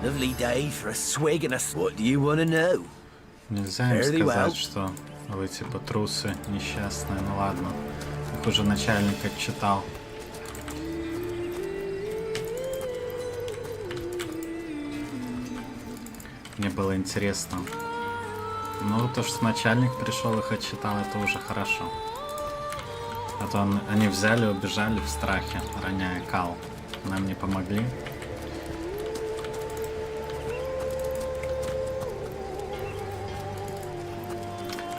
Lovely day for a swig and a... What do you want to know? Нельзя им сказать, что вы типа трусы несчастные. Ну ладно. Их уже начальник отчитал. Мне было интересно. Ну, то, что начальник пришел, их отчитал, это уже хорошо. А то они взяли, убежали в страхе, роняя кал. Нам не помогли.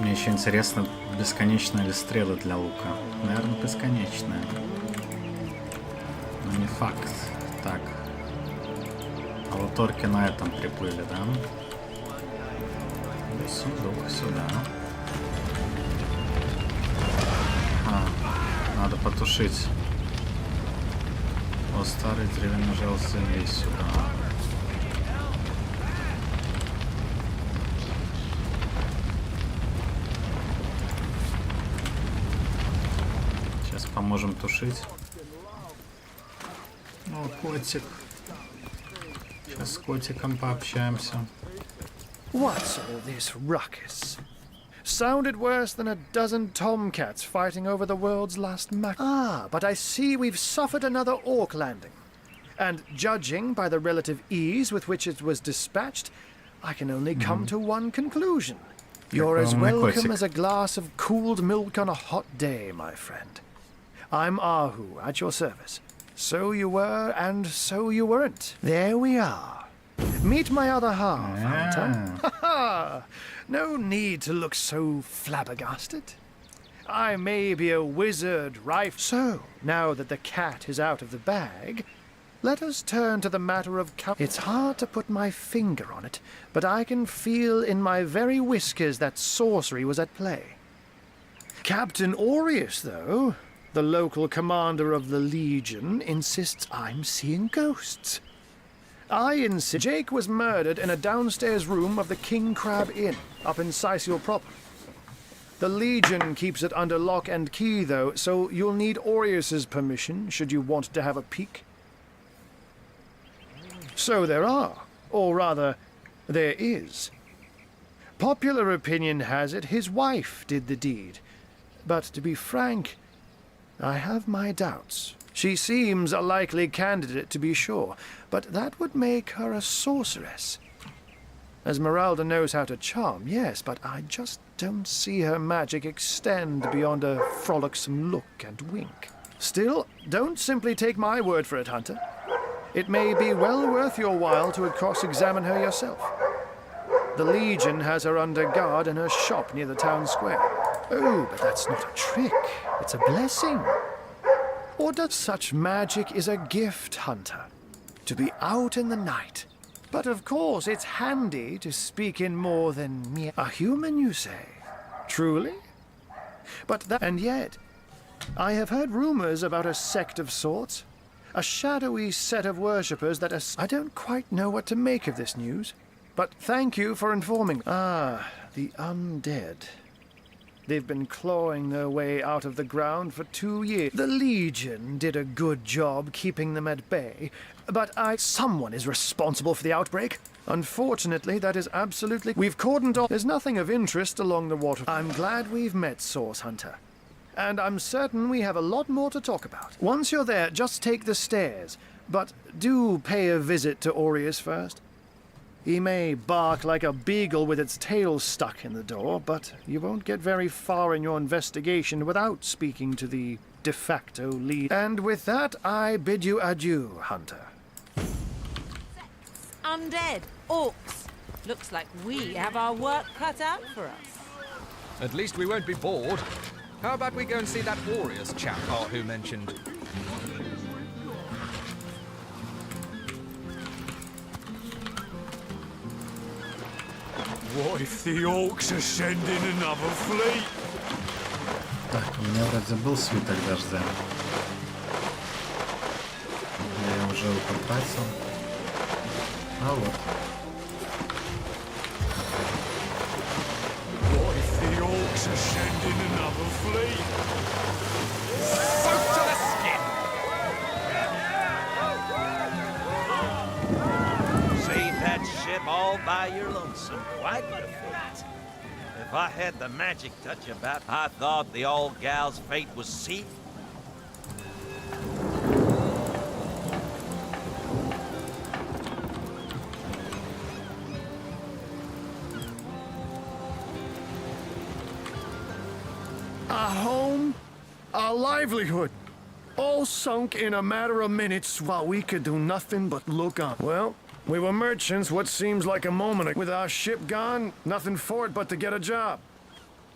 Мне еще интересно, бесконечные ли стрелы для лука. Наверное, бесконечные. Но не факт. Так. А вот орки на этом приплыли, да? Сундук сюда. Надо потушить. О, старый деревянный желез земли сюда. Сейчас поможем тушить. О, котик. Сейчас с котиком пообщаемся. What's all this ruckus? Sounded worse than a dozen tomcats fighting over the world's last but I see we've suffered another orc landing. And judging by the relative ease with which it was dispatched, I can only come to one conclusion. You're as welcome as a glass of cooled milk on a hot day, my friend. I'm Ahu, at your service. So you were, and so you weren't. There we are. Meet my other half, Hunter. Ha ha! No need to look so flabbergasted. I may be a wizard, So, now that the cat is out of the bag, let us turn to the matter of It's hard to put my finger on it, but I can feel in my very whiskers that sorcery was at play. Captain Aureus, though, the local commander of the Legion, insists I'm seeing ghosts. I insist Jake was murdered in a downstairs room of the King Crab Inn, up in Sicil proper. The Legion keeps it under lock and key, though, so you'll need Aureus's permission should you want to have a peek. So there are, or rather, there is. Popular opinion has it his wife did the deed, but to be frank, I have my doubts. She seems a likely candidate, to be sure, but that would make her a sorceress. Esmeralda knows how to charm, yes, but I just don't see her magic extend beyond a frolicsome look and wink. Still, don't simply take my word for it, Hunter. It may be well worth your while to cross-examine her yourself. The Legion has her under guard in her shop near the town square. Oh, but that's not a trick. It's a blessing. Or does such magic is a gift, Hunter, to be out in the night. But of course, it's handy to speak in more than mere... A human, you say? Truly? But that... And yet, I have heard rumors about a sect of sorts. A shadowy set of worshippers that I don't quite know what to make of this news. But thank you for informing. The undead. They've been clawing their way out of the ground for 2 years. The Legion did a good job keeping them at bay, but someone is responsible for the outbreak. Unfortunately, that is absolutely... We've cordoned off... There's nothing of interest along the water. I'm glad we've met, Source Hunter. And I'm certain we have a lot more to talk about. Once you're there, just take the stairs. But do pay a visit to Aureus first. He may bark like a beagle with its tail stuck in the door, but you won't get very far in your investigation without speaking to the de facto lead. And with that, I bid you adieu, Hunter. Undead, orcs. Looks like we have our work cut out for us. At least we won't be bored. How about we go and see that warriors chap who mentioned? What if the orcs are sending another fleet? Так, у меня вроде был свиток дождя. Я его уже потратил. А вот. What if the orcs are sending another fleet? Soaked to the skin! See that ship all by your lonesome. Quite the fleet. If I had the magic touch about, I thought the old gal's fate was sealed. A home, a livelihood, all sunk in a matter of minutes while we could do nothing but look on. Well, we were merchants what seems like a moment. With our ship gone, nothing for it but to get a job.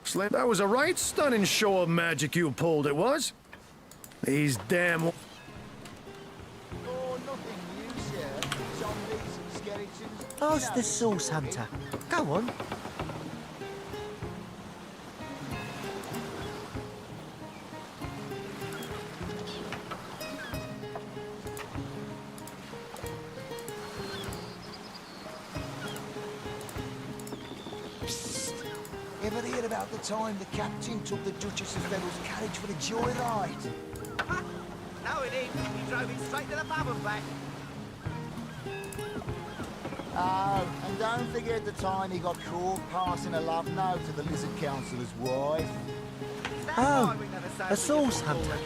Slim, that was a right stunning show of magic you pulled, it was. These damn... Oh, nothing new, sir. Zombies, skeletons. Ask the Source Hunter. Go on. Ever hear about the time the captain took the Duchess of Fennel's carriage for a joyride? No, it ain't. We drove it straight to the pub and back. Oh, and don't forget the time he got caught passing a love note to the Lizard Councillor's wife. Oh, a Source Hunter.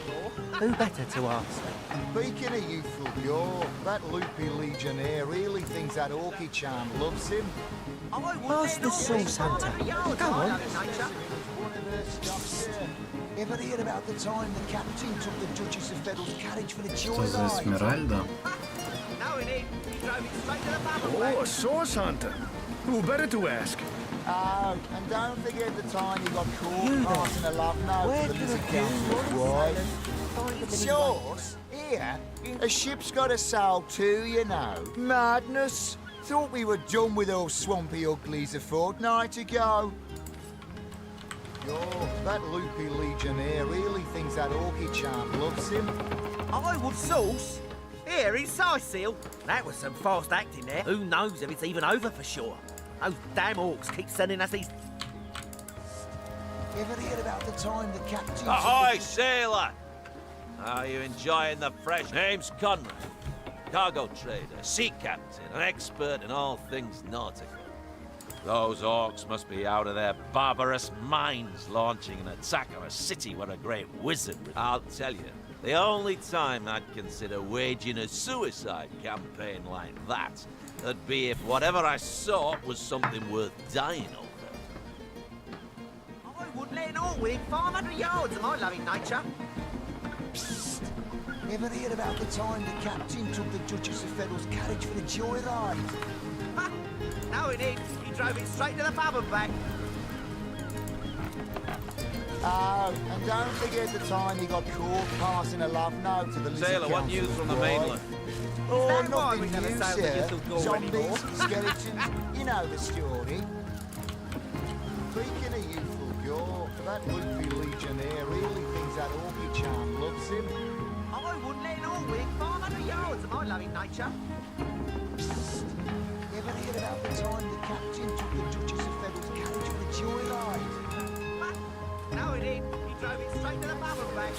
Who better to ask? Speaking of youthful lure, that loopy legionnaire really thinks that orky charm loves him. Ask the Source Hunter. Go on. Ever hear about the time the captain took the Duchess of Fennel's carriage for a Что за joyride? Эсмеральда? No, it ain't. We drove it straight to the pub and back. Oh, a source hunter. Who better to ask? Oh, and don't forget the time he got caught passing a love note to the Lizard Councillor's wife. Source? Here? A ship's got a soul too, you know. Madness. Thought we were done with those swampy uglies a fortnight ago. Yo, that loopy legionnaire really thinks that orky charm loves him. I would Source. Here in Sicil. That was some fast acting there. Who knows if it's even over for sure. Those damn orcs keep sending us these... Ever hear about the time the captain... Ahoy, sailor! Are you enjoying the fresh... Name's Conrad. Cargo trader, sea captain, an expert in all things nautical. Those orcs must be out of their barbarous minds launching an attack on a city where a great wizard... I'll tell you, the only time I'd consider waging a suicide campaign like that would be if whatever I sought was something worth dying over. I wouldn't let it all within 500 yards of my loving nature. Psst. Ever hear about the time the captain took the Duchess of Fennel's carriage for a joyride? Ha! No, it ain't. He drove it straight to the pub and back. Oh, and don't forget the time he got caught passing a love note to the Lizard Sailor, what news from the mainland? Oh, that why nothing we never new, sailed the sir. little door Zombies, anymore? skeletons, you know the story. Speaking of youthful gore, that loopy legionnaire really thinks that orky charm loves him. I wouldn't let it all within 500 yards of my loving nature. Psst. Ever hear about the time the captain took the Duchess of Fennel's carriage for a joyride? Ha! No, it ain't. He drove it straight to the pub and back.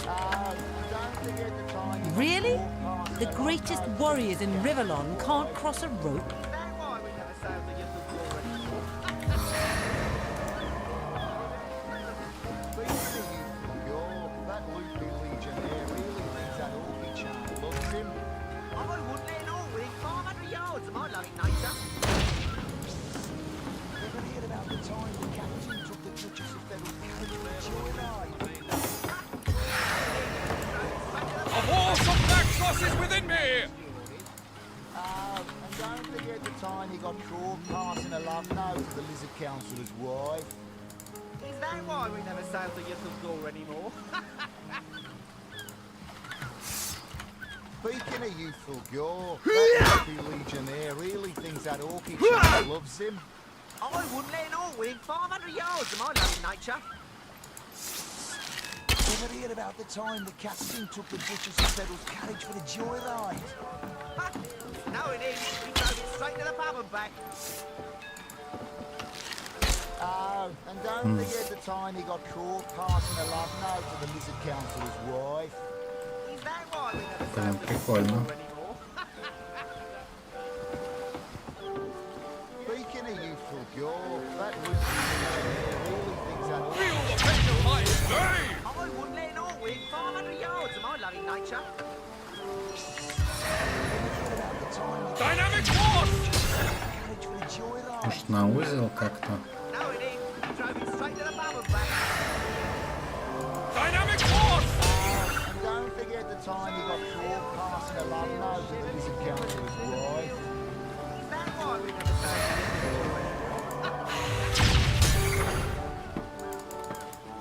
Oh, and don't forget the time he got Really? caught passing The a love greatest note. warriors in Rivellon can't cross a rope? Is that why we never sailed the little door anymore? Speaking of youthful gore, that loopy legionnaire really thinks that orky charm loves him. I wouldn't let it all within forces within me! And don't forget the time he got caught passing a love note to the Lizard Councillor's wife. Is that why we never sail the Youthful Gore anymore? Speaking of youthful gore, that happy legionnaire really thinks that orchid child loves him. I wouldn't let an orc win 500 yards of my loving nature. Ever hear about the time the captain took the Butchers and Fiddles carriage for the joyride? No, it is. We drove it straight to the pub and back. Oh, and don't forget the time he got caught passing a love note to the Lizard Councillor's wife. Is that why we never Прям sail the прикольно. Speaking of youthful gore, that legionnaire really thinks that orchid I wouldn't let an orc win 500 yards of my loving nature. Dynamic force! carriage for the joyride. Может, на узел как-то? No, it is. We drove it straight to the pub and back. Dynamic force! And don't forget the time he got caught passing a love note to the Lizard Councillor's wife. Is that why we never sail the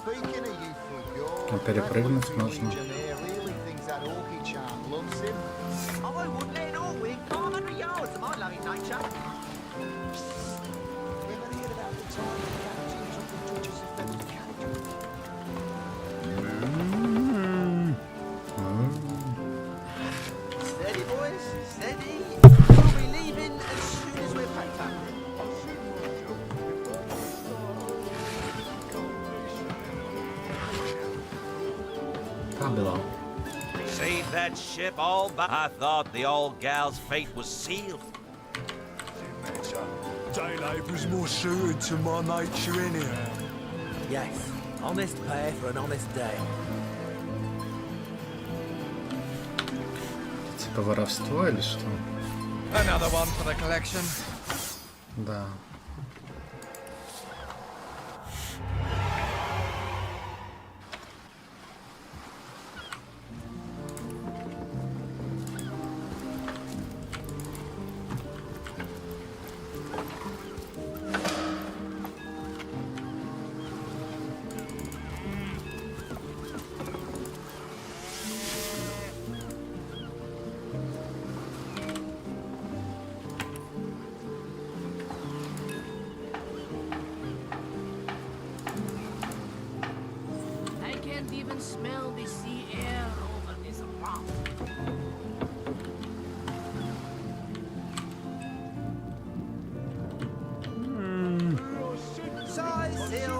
Speaking of youthful gore, А перепрыгнуть that можно. legionnaire really thinks that orchid charm loves him. I wouldn't let an orc win 500 yards of my loving nature. Ever hear about the time the captain took the Butchers and Fiddles carriage? Steady, boys, steady. We'll be leaving as soon as we're packed up. Pablo. See that ship all back? I thought the old gal's fate was sealed. Day labour's more suited to my nature, innit? Yes, honest pay for an honest day. Типа воровство или что? Another one for the collection. Да. I can't even smell the sea air over this rock.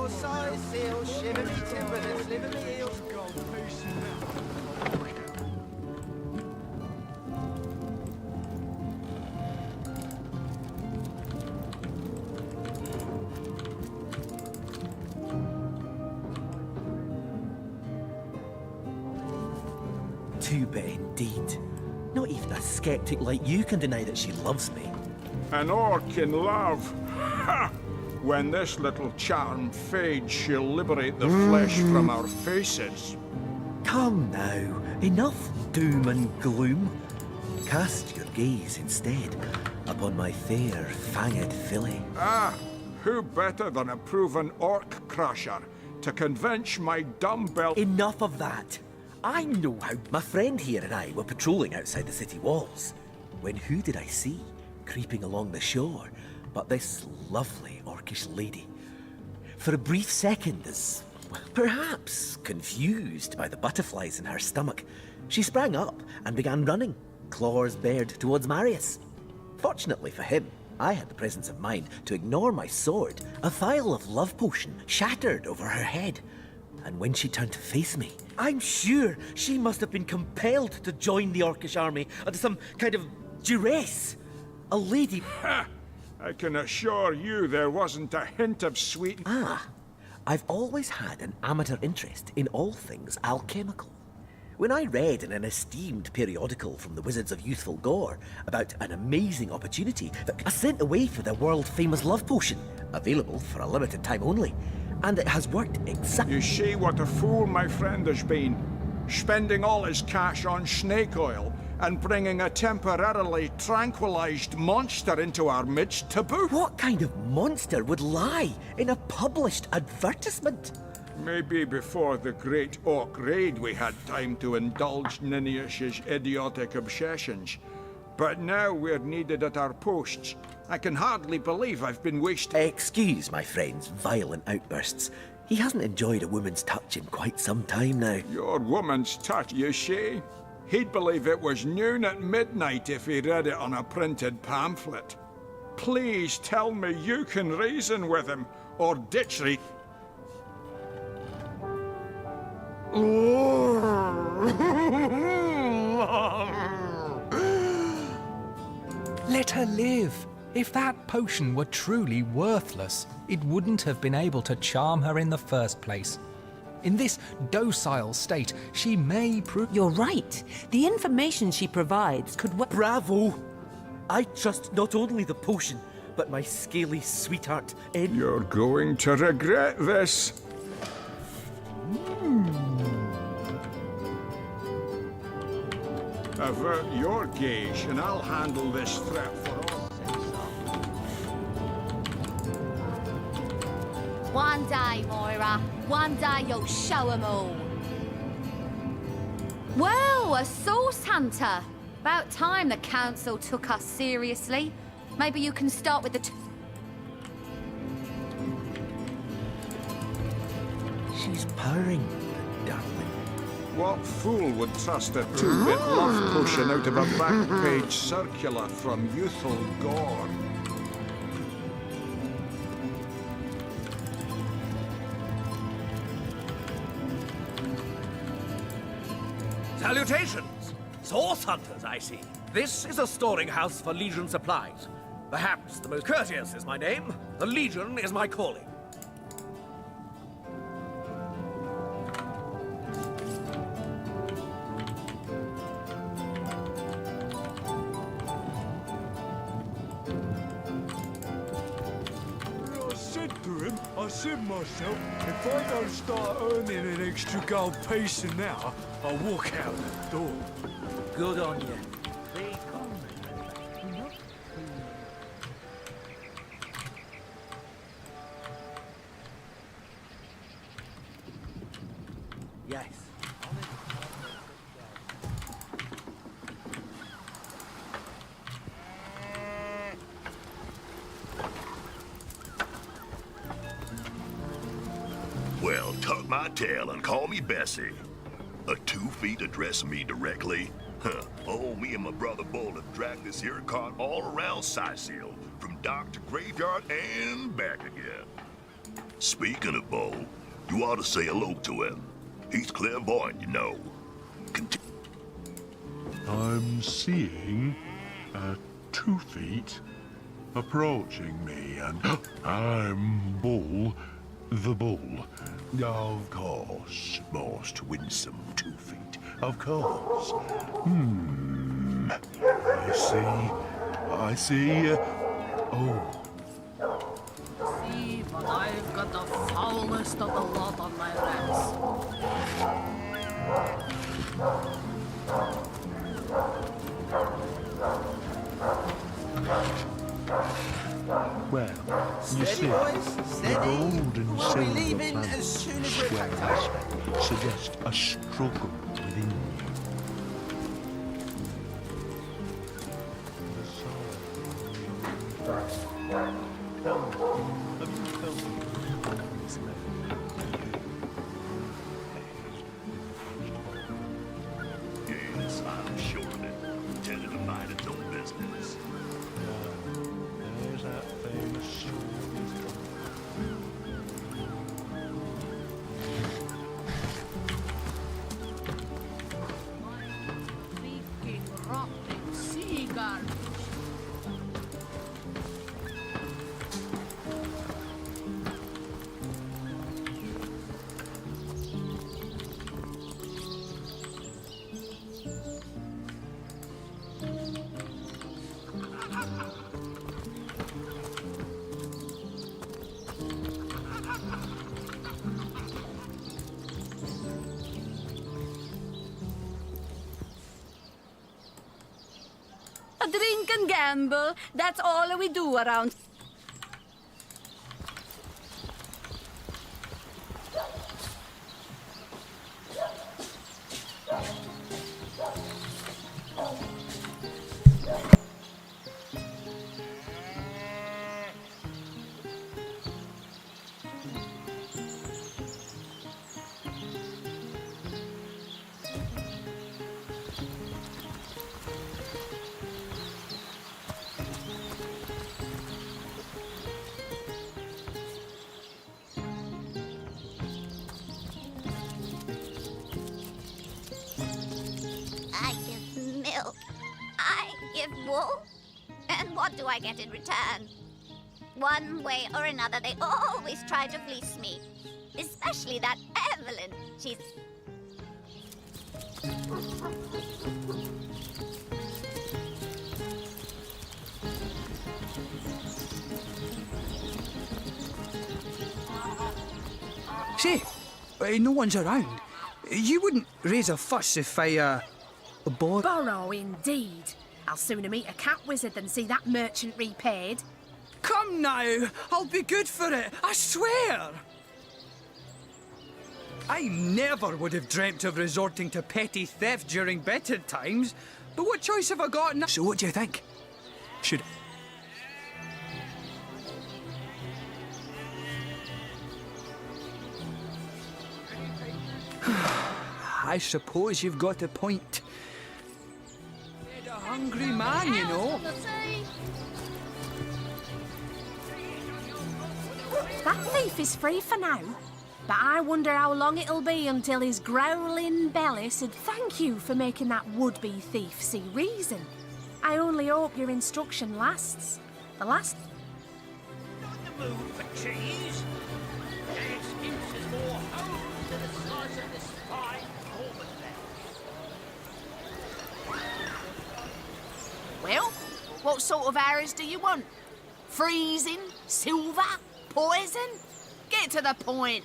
Size sail, shiver me timber, let's live in the hills. Too bad indeed. Not even a skeptic like you can deny that she loves me. An orc in love? Ha! When this little charm fades, she'll liberate the flesh from our faces. Come now, enough doom and gloom. Cast your gaze instead upon my fair, fanged filly. Ah, who better than a proven orc crusher to convince my dumbbell... Enough of that. I know how my friend here and I were patrolling outside the city walls. When who did I see creeping along the shore but this lovely orcish lady? For a brief second, as perhaps confused by the butterflies in her stomach, she sprang up and began running, claws bared towards Marius. Fortunately for him, I had the presence of mind to ignore my sword. A vial of love potion shattered over her head. And when she turned to face me, I'm sure she must have been compelled to join the Orcish army under some kind of duress. A lady... Ha! I can assure you there wasn't a hint of sweet... Ah, I've always had an amateur interest in all things alchemical. When I read in an esteemed periodical from the Wizards of Youthful Gore about an amazing opportunity that I sent away for the world-famous love potion, available for a limited time only, and it has worked exactly... You see what a fool my friend has been, spending all his cash on snake oil and bringing a temporarily tranquilized monster into our midst to boot. What kind of monster would lie in a published advertisement? Maybe before the Great Orc Raid we had time to indulge Ninius's idiotic obsessions. But now we're needed at our posts. I can hardly believe I've been wasting... Excuse my friend's violent outbursts. He hasn't enjoyed a woman's touch in quite some time now. Your woman's touch, you say? He'd believe it was noon at midnight if he read it on a printed pamphlet. Please tell me you can reason with him, or ditch Let her live. If that potion were truly worthless, it wouldn't have been able to charm her in the first place. In this docile state, she may prove... You're right. The information she provides could... Bravo! I trust not only the potion, but my scaly sweetheart in... You're going to regret this. Avert your gaze, and I'll handle this threat for all. One day, Moira. One day you'll show 'em all. Well, a source hunter. About time the council took us seriously. Maybe you can start with the... She's purring, darling. What fool would trust a two-bit love potion out of a back-page circular from youthful gore? Salutations! Source hunters, I see. This is a storing house for Legion supplies. Perhaps the most courteous is my name. The Legion is my calling. I said myself, if I don't start earning an extra gold piece an hour, I'll walk out the door. Good on you. Yes. Well, tuck my tail and call me Bessie. A 2 feet addressing me directly? Huh. Oh, me and my brother Bull have dragged this here cart all around Sicil, from dock to graveyard and back again. Speaking of Bull, you ought to say hello to him. He's clairvoyant, you know. I'm seeing 2 feet approaching me, and I'm Bull the Bull. Of course, most winsome 2 feet. Of course. I see. Oh. See, but I've got the foulest of the lot on my Well, you Steady, see, boys, the steady. gold and We'll be silver leaving planet as soon as we're square packed aspect suggest a struggle within you. Yes, I'm sure of it. Tended to mind its own business. There's that famous sword. Freaking rotten sea garbage. and gamble. That's all we do around. I give milk. I give wool. And what do I get in return? One way or another, they always try to fleece me. Especially that Evelyn. She's... Say, no one's around. You wouldn't raise a fuss if I, Borrow, indeed. I'll sooner meet a cat wizard than see that merchant repaid. Come now, I'll be good for it, I swear! I never would have dreamt of resorting to petty theft during better times, but what choice have I got now? So what do you think? Should... I suppose you've got a point. A hungry man, you know. That thief is free for now, but I wonder how long it'll be until his growling belly said thank you for making that would-be thief see reason. I only hope your instruction lasts. The last... The mood for cheese. An excuse is more home to the size of this fine Norman there. Well, what sort of arrows do you want? Freezing? Silver? Poison? Get to the point.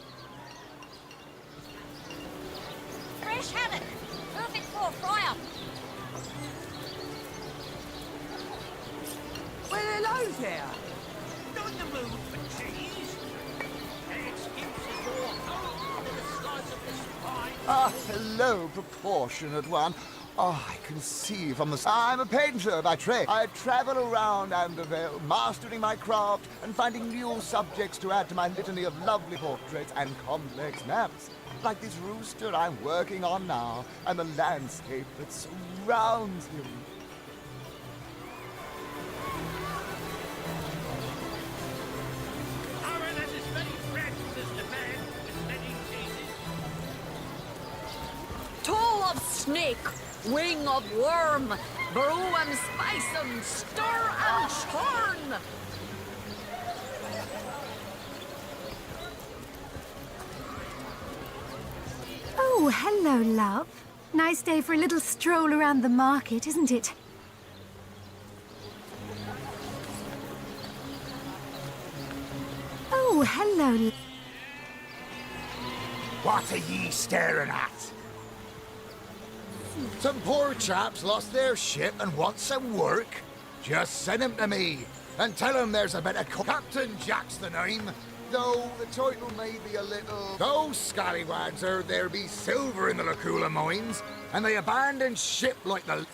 Fresh haddock. Perfect for a fryer. Well, hello there. Not in the mood for cheese. An excuse is more home to the size of this fine. Ah, hello, proportionate one. Oh, I can see from the... I'm a painter by trade. I travel around Andervale, mastering my craft and finding new subjects to add to my litany of lovely portraits and complex maps. Like this rooster I'm working on now, and the landscape that surrounds him. Toe of snake, wing of worm, brew and spice and stir and churn. Oh, hello, love. Nice day for a little stroll around the market, isn't it? Oh, hello. What are ye staring at? Some poor chaps lost their ship and want some work. Just send him to me and tell him there's a better Captain Jack's the name. Though the title may be a little... Those scallywags heard there be silver in the Lacula mines, and they abandoned ship like the...